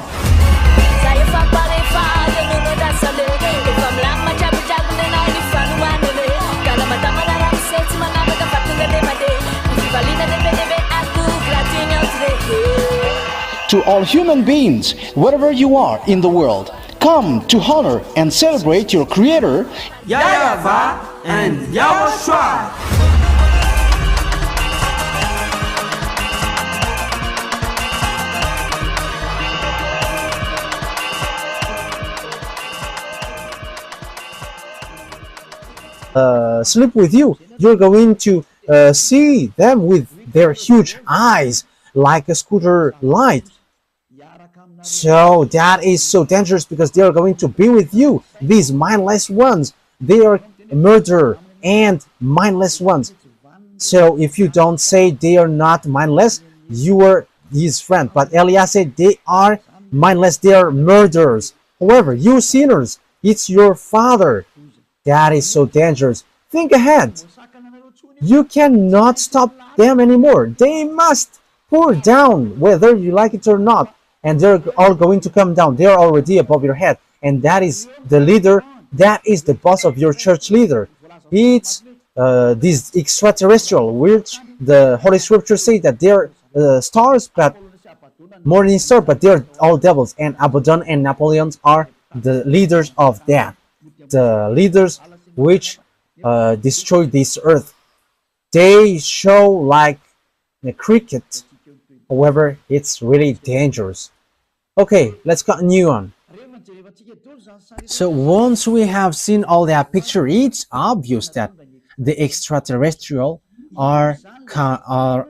To all human beings, wherever you are in the world, come to honor and celebrate your Creator, YAHVAH and YAHOSHUAH. Sleep with you, you're going to see them with their huge eyes like a scooter light. So that is so dangerous because they are going to be with you. These mindless ones, they are murder and mindless ones. So if you don't say they are not mindless, you are his friend. But Elias said they are mindless, they are murderers. However, you sinners, it's your father. That is so dangerous. Think ahead. You cannot stop them anymore. They must pour down whether you like it or not. And they're all going to come down. They're already above your head. And that is the leader. That is the boss of your church leader. It's this extraterrestrial, which the Holy Scripture say that they're stars, but morning star, but they're all devils. And Abaddon and Napoleon are the leaders of that. The leaders which destroy this earth. They show like a cricket. However, it's really dangerous. Okay, let's continue on. So once we have seen all that picture, it's obvious that the extraterrestrial are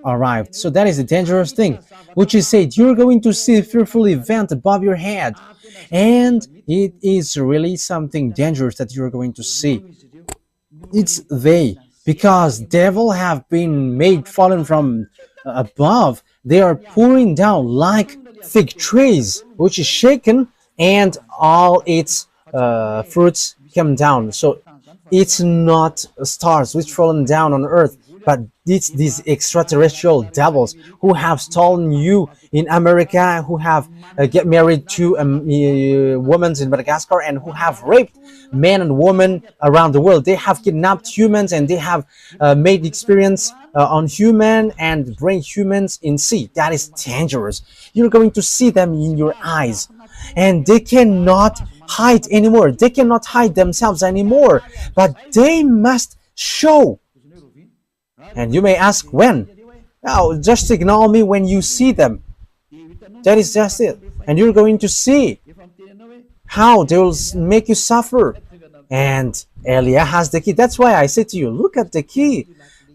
arrived. So that is a dangerous thing, which is said you're going to see a fearful event above your head, and it is really something dangerous that you're going to see. It's they, because devil have been made fallen from above. They are pouring down like fig trees, which is shaken, and all its fruits come down. So it's not stars which fallen down on earth, but it's these extraterrestrial devils who have stolen you in America, who have get married to women in Madagascar, and who have raped men and women around the world. They have kidnapped humans, and they have made experience on human and bring humans in sea. That is dangerous. You're going to see them in your eyes, and they cannot hide anymore. They cannot hide themselves anymore, but they must show. And you may ask, when? Now, just ignore me when you see them. That is just it. And you're going to see how they will make you suffer. And Elia has the key. That's why I said to you, look at the key.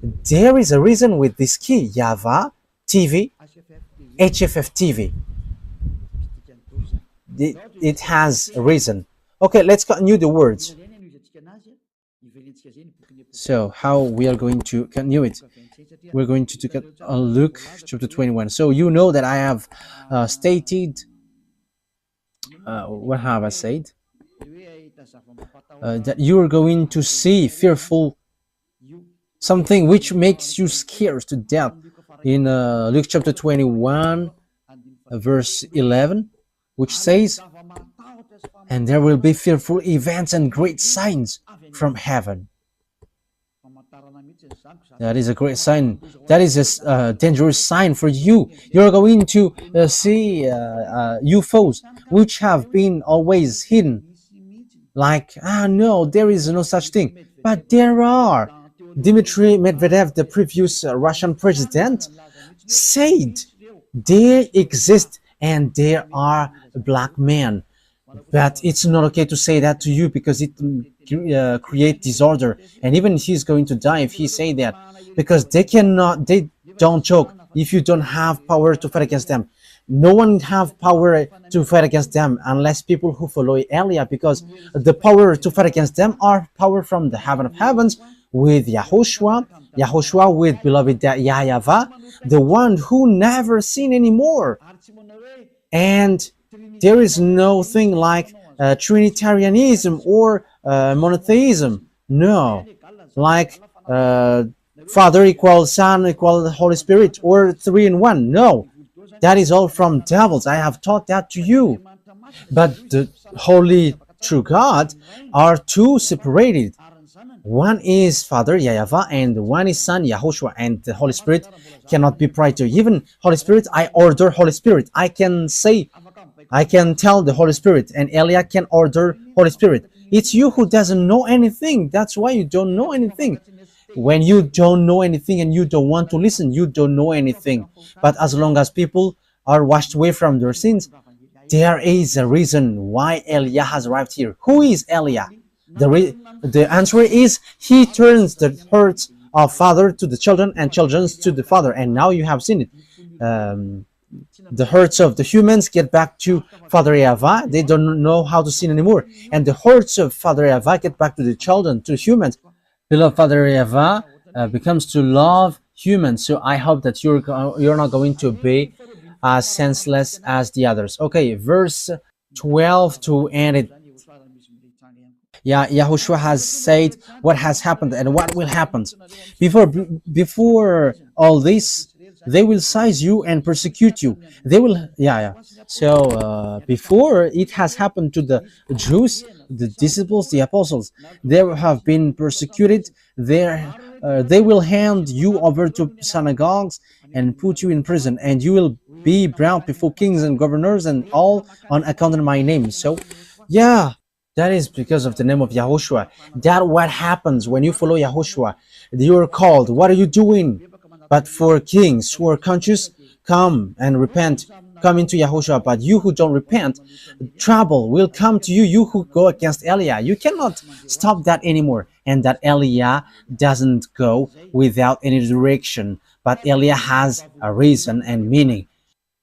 There is a reason with this key. YAHVAH TV, HFF TV. It has a reason. Okay, let's continue the words. So how we are going to continue it? We're going to look at Luke chapter 21. So you know that I have stated, what have I said? That you are going to see fearful something which makes you scared to death in Luke chapter 21, verse 11, which says, and there will be fearful events and great signs from heaven. That is a great sign. That is a dangerous sign for you. You're going to see UFOs which have been always hidden. Like, no, there is no such thing. But there are. Dmitry Medvedev, the previous Russian president, said they exist and there are black men. But it's not okay to say that to you because it creates disorder. And even he's going to die if he say that, because they don't joke if you don't have power to fight against them. No one have power to fight against them unless people who follow Elia, because the power to fight against them are power from the heaven of heavens with YAHOSHUAH with beloved YAHVAH, the one who never seen anymore. And there is no thing like Trinitarianism or monotheism. No, like Father equals Son equals Holy Spirit or 3 in 1. No, that is all from devils. I have taught that to you. But the Holy True God are two separated. One is Father YAHVAH and one is Son YAHOSHUAH, and the Holy Spirit cannot be prior to. Even Holy Spirit, I order Holy Spirit. I can tell the Holy Spirit, and Elia can order Holy Spirit. It's you who doesn't know anything. That's why you don't know anything. When you don't know anything and you don't want to listen, you don't know anything. But as long as people are washed away from their sins, there is a reason why Elia has arrived here. Who is Elia? The answer is he turns the hearts of father to the children and children to the father. And now you have seen it. The hearts of the humans get back to Father YAHVAH. They don't know how to sin anymore. And the hearts of Father YAHVAH get back to the children, to humans. Beloved Father YAHVAH becomes to love humans. So I hope that you're not going to be as senseless as the others. Okay, verse 12 to end it. YAHOSHUAH has said what has happened and what will happen. Before all this, they will seize you and persecute you. They will, So before it has happened to the Jews, the disciples, the apostles, they have been persecuted. They will hand you over to synagogues and put you in prison, and you will be brought before kings and governors and all on account of my name. So, that is because of the name of YAHOSHUAH. That what happens when you follow YAHOSHUAH. You are called. What are you doing? But for kings who are conscious, come and repent. Come into YAHOSHUAH. But you who don't repent, trouble will come to you. You who go against Elia. You cannot stop that anymore. And that Elia doesn't go without any direction. But Elia has a reason and meaning.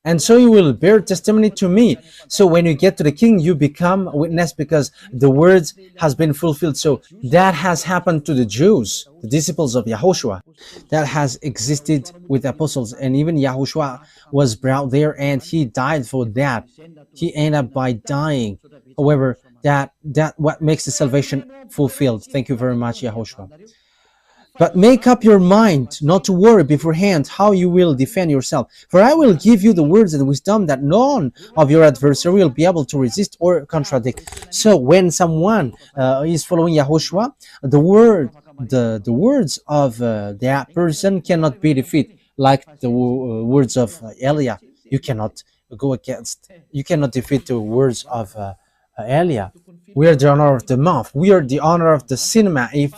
And so you will bear testimony to me. So when you get to the king, you become a witness because the words has been fulfilled. So that has happened to the Jews, the disciples of YAHOSHUAH. That has existed with the apostles. And even YAHOSHUAH was brought there and he died for that. He ended up by dying. However, that what makes the salvation fulfilled. Thank you very much, YAHOSHUAH. But make up your mind not to worry beforehand how you will defend yourself. For I will give you the words and wisdom that none of your adversary will be able to resist or contradict. So when someone is following YAHOSHUAH, the words of that person cannot be defeated, like the words of Elia. You cannot defeat the words of Elia. We are the honor of the month. We are the honor of the cinema. If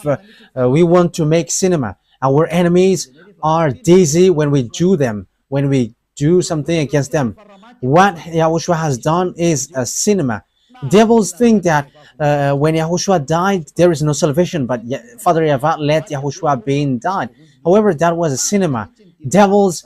we want to make cinema, our enemies are dizzy when we do them, when we do something against them. What YAHOSHUAH has done is a cinema. Devils think that when YAHOSHUAH died, there is no salvation, but Father YAHVAH let YAHOSHUAH being died. However, that was a cinema. Devils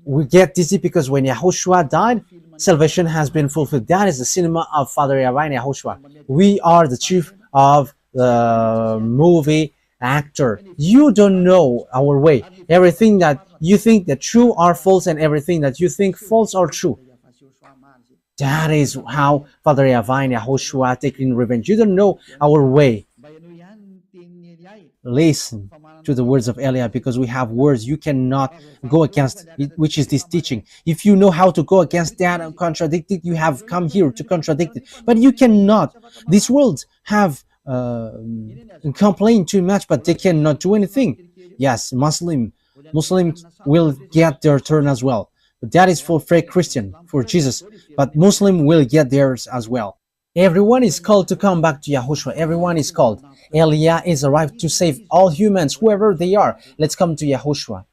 will get dizzy because when YAHOSHUAH died, salvation has been fulfilled. That is the cinema of Father YAHVAH and YAHOSHUAH. We are the chief of movie actor. You don't know our way. Everything that you think that true are false, and everything that you think false are true. That is how Father YAHVAH and YAHOSHUAH taking revenge. You don't know our way. Listen to the words of Elia, because we have words you cannot go against, which is this teaching. If you know how to go against that and contradict it, you have come here to contradict it. But you cannot. These words have complained too much, but they cannot do anything. Yes, Muslims will get their turn as well. But that is for fake Christian, for Jesus. But Muslim will get theirs as well. Everyone is called to come back to Yahushua. Everyone is called. Elia is arrived to save all humans, whoever they are. Let's come to Yahushua.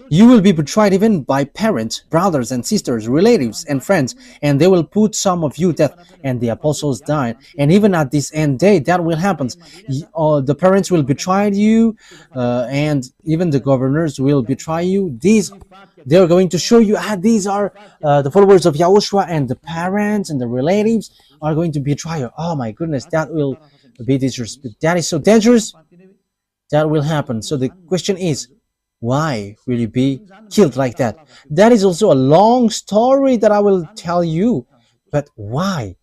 You will be betrayed even by parents, brothers and sisters, relatives and friends, and they will put some of you to death. And the apostles died. And even at this end day, that will happen. The parents will betray you, and even the governors will betray you. They're going to show you, these are the followers of Yahushua, and the parents and the relatives are going to betray you. Oh my goodness, that will be dangerous. That is so dangerous. That will happen. So the question is, why will you be killed like that? That is also a long story that I will tell you. But why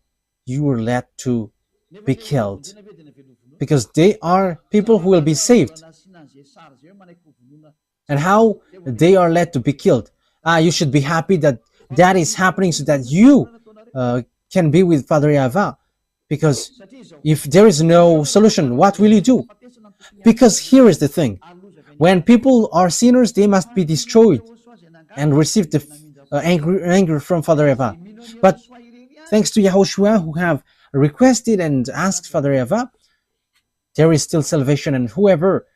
you were led to be killed? Because they are people who will be saved. And how they are led to be killed? You should be happy that that is happening so that you can be with Father YAHVAH. Because if there is no solution, what will you do? Because here is the thing. When people are sinners, they must be destroyed and receive the anger from Father YAHVAH. But thanks to YAHOSHUAH, who have requested and asked Father YAHVAH, there is still salvation, and whoever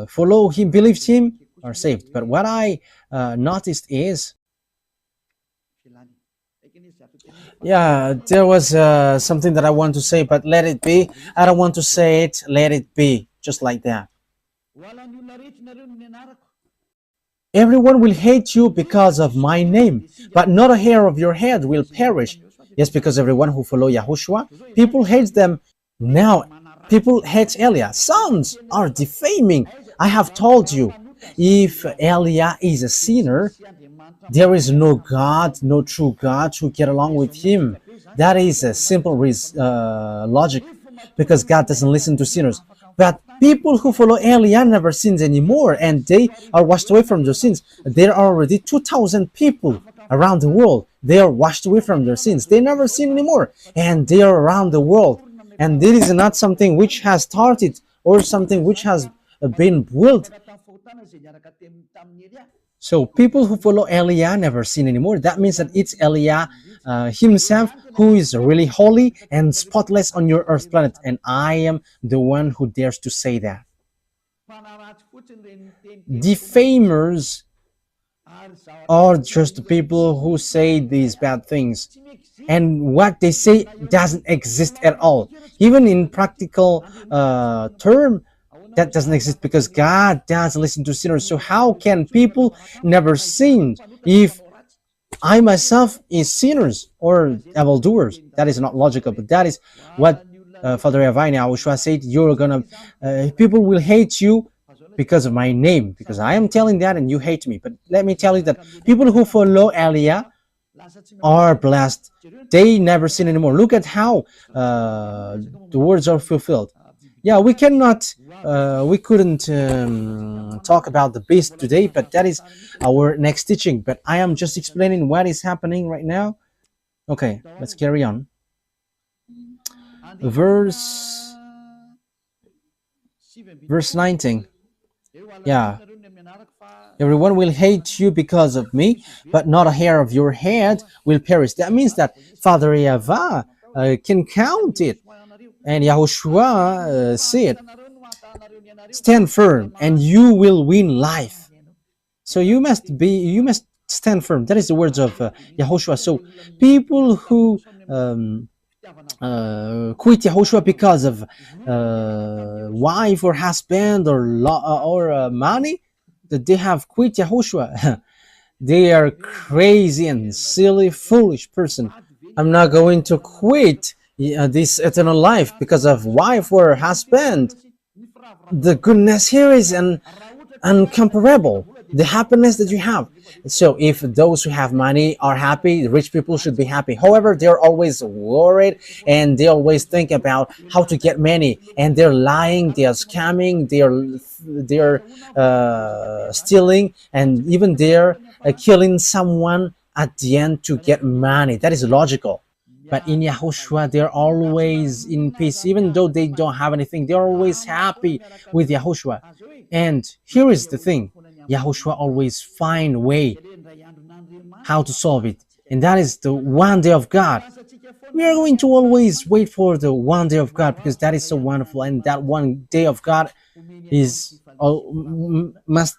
follow him, believes him, are saved. But what I noticed is, there was something that I want to say, but let it be. I don't want to say it. Let it be, just like that. Everyone will hate you because of my name, but not a hair of your head will perish. Yes, because everyone who follow Yahushua, people hate them. Now, people hate Elia. Sons are defaming. I have told you, if Elia is a sinner, there is no God, no true God to get along with him. That is a simple logic, because God doesn't listen to sinners. But people who follow Elia never sins anymore, and they are washed away from their sins. There are already 2,000 people around the world. They are washed away from their sins. They never sin anymore, and they are around the world. And this is not something which has started or something which has been built. So people who follow Elia never sin anymore. That means that it's Elia himself who is really holy and spotless on your earth planet. And I am the one who dares to say that. Defamers are just people who say these bad things. And what they say doesn't exist at all. Even in practical term, that doesn't exist, because God doesn't listen to sinners. So how can people never sin if I myself is sinners or evildoers? That is not logical, but that is what Father YAHVAH and YAHOSHUAH said. You're gonna people will hate you because of my name, because I am telling that and you hate me. But let me tell you that people who follow Elia are blessed. They never sin anymore. Look at how the words are fulfilled. We cannot, we couldn't talk about the beast today, but that is our next teaching. But I am just explaining what is happening right now. Okay, let's carry on. Verse 19. Everyone will hate you because of me, but not a hair of your head will perish. That means that Father YAHVAH can count it. And YAHOSHUAH said, stand firm and you will win life. So you must stand firm. That is the words of YAHOSHUAH. So people who quit YAHOSHUAH because of wife or husband or money, that they have quit YAHOSHUAH. They are crazy and silly, foolish person. I'm not going to quit this eternal life because of wife or husband. The goodness here is uncomparable. The happiness that you have. So if those who have money are happy, rich people should be happy. However, they're always worried and they always think about how to get money, and they're lying, they are scamming, they're stealing, and even they're killing someone at the end to get money. That is logical. But in Yahushua, they're always in peace. Even though they don't have anything, they're always happy with Yahushua. And here is the thing. Yahushua always find a way how to solve it. And that is the one day of God. We are going to always wait for the one day of God because that is so wonderful. And that one day of God must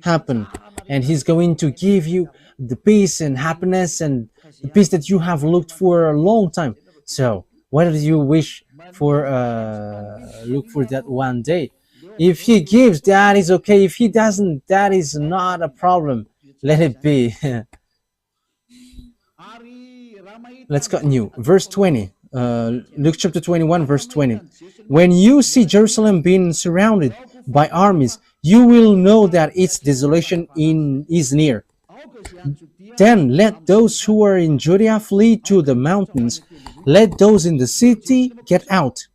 happen. And He's going to give you the peace and happiness and the peace that you have looked for a long time. So what do you wish for? Look for that one day. If He gives, that is okay. If He doesn't, that is not a problem. Let it be. Let's continue. Verse 20. Luke chapter 21, verse 20. When you see Jerusalem being surrounded by armies, you will know that its desolation is near. Then let those who are in Judea flee to the mountains. Let those in the city get out.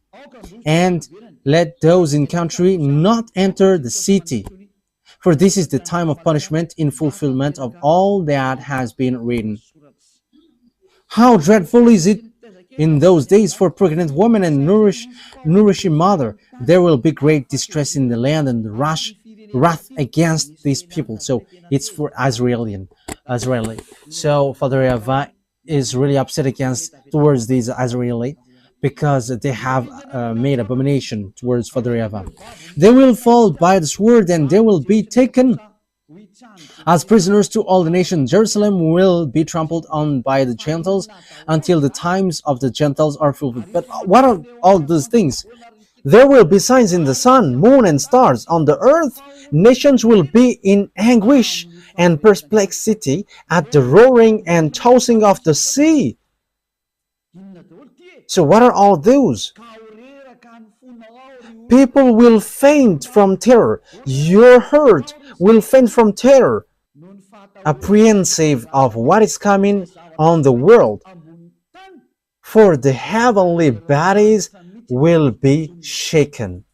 And let those in country not enter the city. For this is the time of punishment in fulfillment of all that has been written. How dreadful is it in those days for pregnant women and nourishing mother. There will be great distress in the land and wrath against these people. So it's for Israeli. So Father YAHVAH is really upset towards these Israeli because they have made abomination towards Father YAHVAH. They will fall by the sword and they will be taken as prisoners to all the nations. Jerusalem will be trampled on by the Gentiles until the times of the Gentiles are fulfilled. But what are all those things? There will be signs in the sun, moon, and stars. On the earth, nations will be in anguish and perplexity at the roaring and tossing of the sea. So what are all those? People will faint from terror. Your heart will faint from terror, apprehensive of what is coming on the world. For the heavenly bodies will be shaken.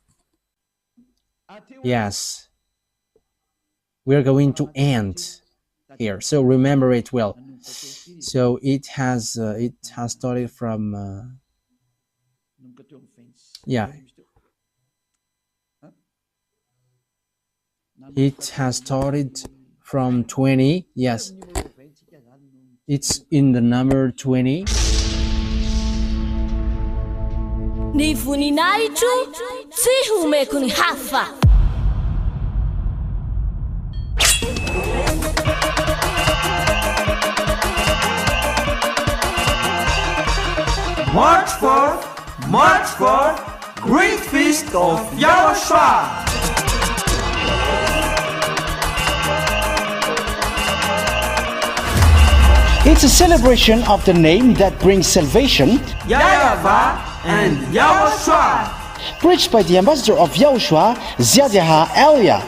Yes, we're going to end here. So remember it well. So it has started from it has started from 20. Yes, it's in the number 20. Ni voninahitro tsy homeko ny hafa. March 4, Great Feast of YAHOSHUAH. It's a celebration of the name that brings salvation, YAHVAH and YAHOSHUAH. preached by the ambassador of YAHOSHUAH, YAHVAH Elia.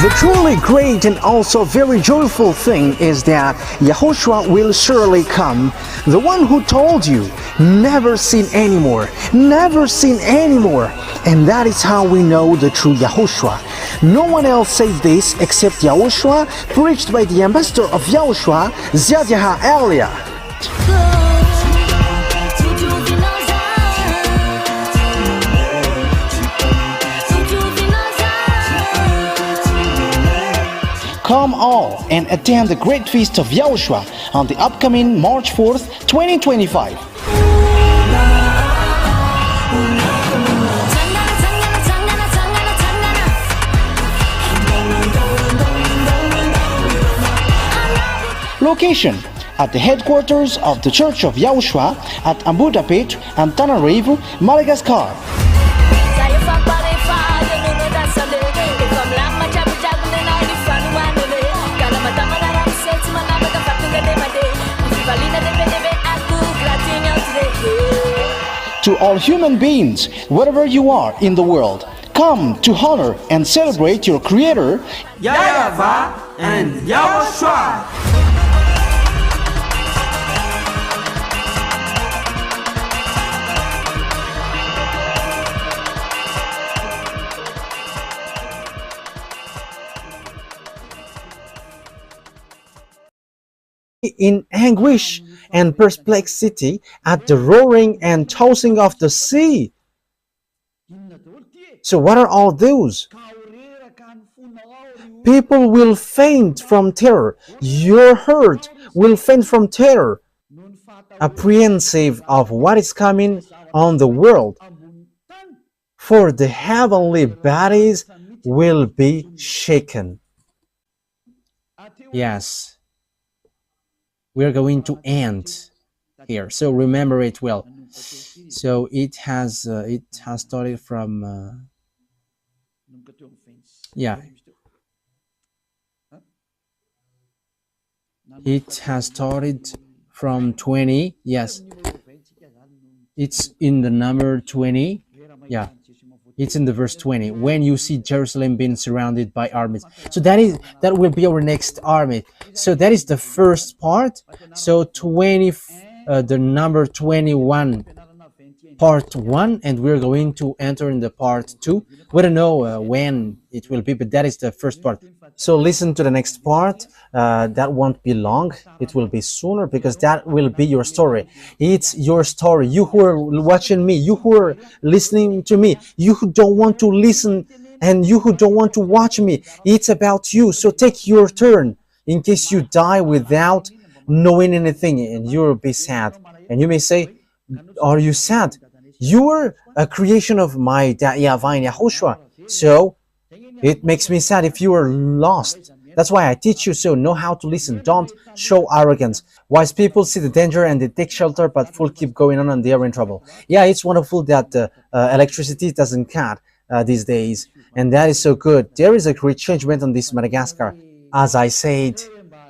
The truly great and also very joyful thing is that YAHOSHUAH will surely come. The one who told you, never seen anymore, never seen anymore. And that is how we know the true YAHOSHUAH. No one else said this except YAHOSHUAH, preached by the ambassador of YAHOSHUAH, YAHVAH Elia. Come all and attend the Great Feast of YAHOSHUAH on the upcoming March 4th, 2025. Location: at the headquarters of the Church of YAHOSHUAH at Ambudapet and Tananarivo, Madagascar. Saya fapalefada nuna dasale efa milamina trabitrabi lenao ny fanomanale kana matamana ramosetsy manapaka fatonga de made fivaliana levedeve atokratigny aotre. To all human beings, wherever you are in the world, come to honor and celebrate your Creator, YAHVAH and YAHOSHUAH. in anguish and perplexity at the roaring and tossing of the sea. So what are all those? People will faint from terror. Your heart will faint from terror, apprehensive of what is coming on the world. For the heavenly bodies will be shaken. Yes, we are going to end here, so remember it well. So it has started from it has started from 20. Yes, it's in the number 20. Yeah, it's in the verse 20. When you see Jerusalem being surrounded by armies, so that will be our next army. So that is the first part. So 20, the number 21, part 1, and we're going to enter in the part 2. We don't know when it will be, but that is the first part. So listen to the next part. That won't be long. It will be sooner, because that will be your story. It's your story. You who are watching me, you who are listening to me, you who don't want to listen and you who don't want to watch me, it's about you. So take your turn in case you die without knowing anything, and you'll be sad. And you may say, are you sad? You are a creation of my dad YAHVAH and YAHOSHUAH. So it makes me sad if you are lost. That's why I teach you, so know how to listen. Don't show arrogance. Wise people see the danger and they take shelter, but fools keep going on and they are in trouble. Yeah, it's wonderful that electricity doesn't cut these days, and that is so good. There is a great changement on this Madagascar. As I said,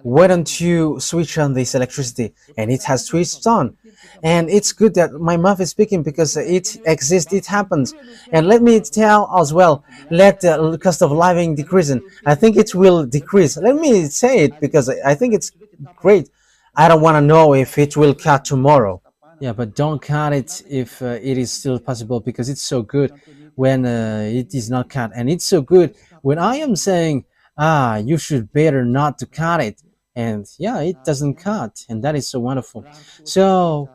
why don't you switch on this electricity? And it has switched on. And it's good that my mouth is speaking, because it exists, it happens. And let me tell as well, let the cost of living decrease. I think it will decrease. Let me say it, because I think it's great. I don't want to know if it will cut tomorrow. Yeah, but don't cut it if it is still possible, because it's so good when it is not cut. And it's so good when I am saying, you should better not to cut it. And yeah, it doesn't cut, and that is so wonderful. So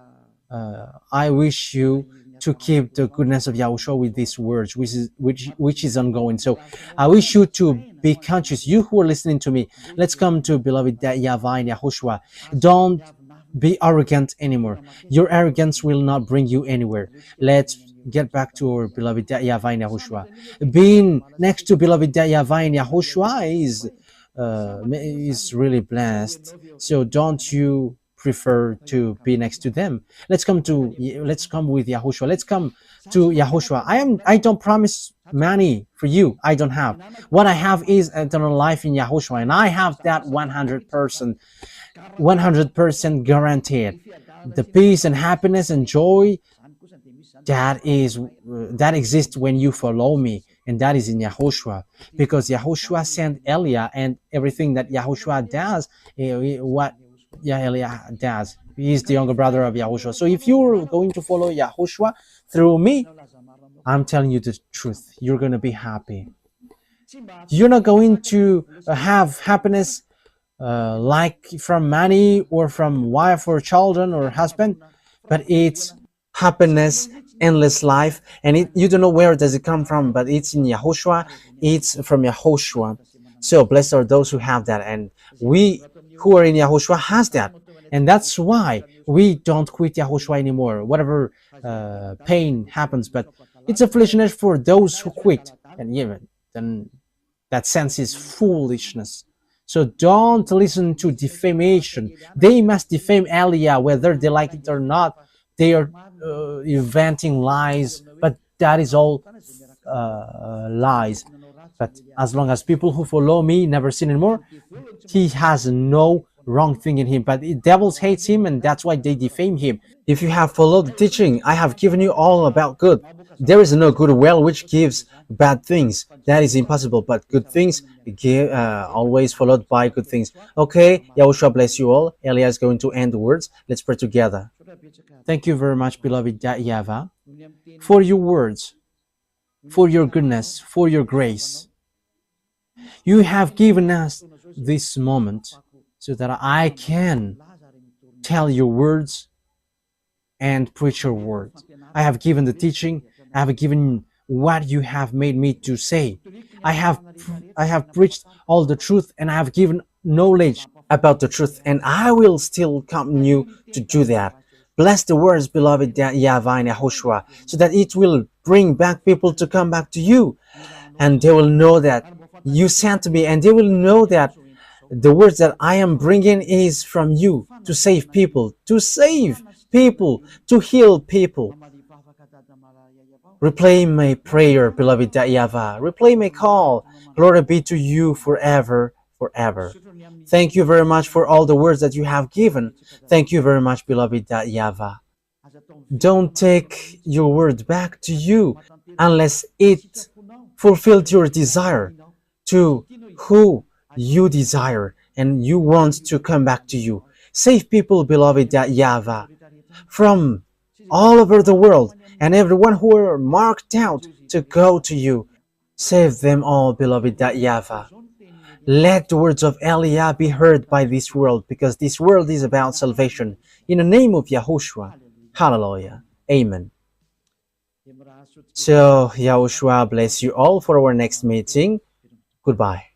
I wish you to keep the goodness of YAHOSHUAH with these words, which is ongoing. So I wish you to be conscious. You who are listening to me, let's come to beloved YAHVAH and YAHOSHUAH. Don't be arrogant anymore. Your arrogance will not bring you anywhere. Let's get back to our beloved YAHVAH and YAHOSHUAH. Being next to beloved YAHVAH and YAHOSHUAH is really blessed. So don't you prefer to be next to them? Let's come with YAHOSHUAH. Let's come to YAHOSHUAH. I don't promise money for you. I don't have. What I have is eternal life in YAHOSHUAH, and I have that 100% guaranteed. The peace and happiness and joy that exists when you follow me, and that is in YAHOSHUAH, because YAHOSHUAH sent Elia, and everything that YAHOSHUAH does, Elia does. He is the younger brother of YAHOSHUAH. So if you're going to follow YAHOSHUAH through me, I'm telling you the truth, you're going to be happy. You're not going to have happiness like from money or from wife or children or husband, but it's happiness, endless life, and you don't know where does it come from, but it's in YAHOSHUAH. It's from YAHOSHUAH. So blessed are those who have that, and we who are in YAHOSHUAH has that, and that's why we don't quit YAHOSHUAH anymore, whatever pain happens. But it's a foolishness for those who quit, and even then that sense is foolishness. So don't listen to defamation. They must defame Elia whether they like it or not. They are inventing lies, but that is all lies. But as long as people who follow me never sin anymore, he has no wrong thing in him. But the devils hates him, and that's why they defame him. If you have followed the teaching, I have given you all about good. There is no good well which gives bad things. That is impossible. But good things always followed by good things. Okay, Yahushua bless you all. Elia is going to end the words. Let's pray together. Thank you very much, beloved YAHVAH, for your words, for your goodness, for your grace. You have given us this moment so that I can tell your words and preach your words. I have given the teaching. I have given what you have made me to say. I have preached all the truth, and I have given knowledge about the truth, and I will still continue to do that. Bless the words, beloved YAHVAH and YAHOSHUAH, so that it will bring back people to come back to you, and they will know that you sent me, and they will know that the words that I am bringing is from you to save people, to heal people. Replay my prayer, beloved YAHVAH. Replay my call. Glory be to you forever, forever. Thank you very much for all the words that you have given. Thank you very much, beloved YAHVAH. Don't take your word back to you unless it fulfilled your desire to who you desire and you want to come back to you. Save people, beloved YAHVAH, from all over the world, and everyone who are marked out to go to you. Save them all, beloved YAHVAH. Let the words of Elia be heard by this world, because this world is about salvation. In the name of YAHOSHUAH. Hallelujah. Amen. So, YAHOSHUAH bless you all for our next meeting. Goodbye.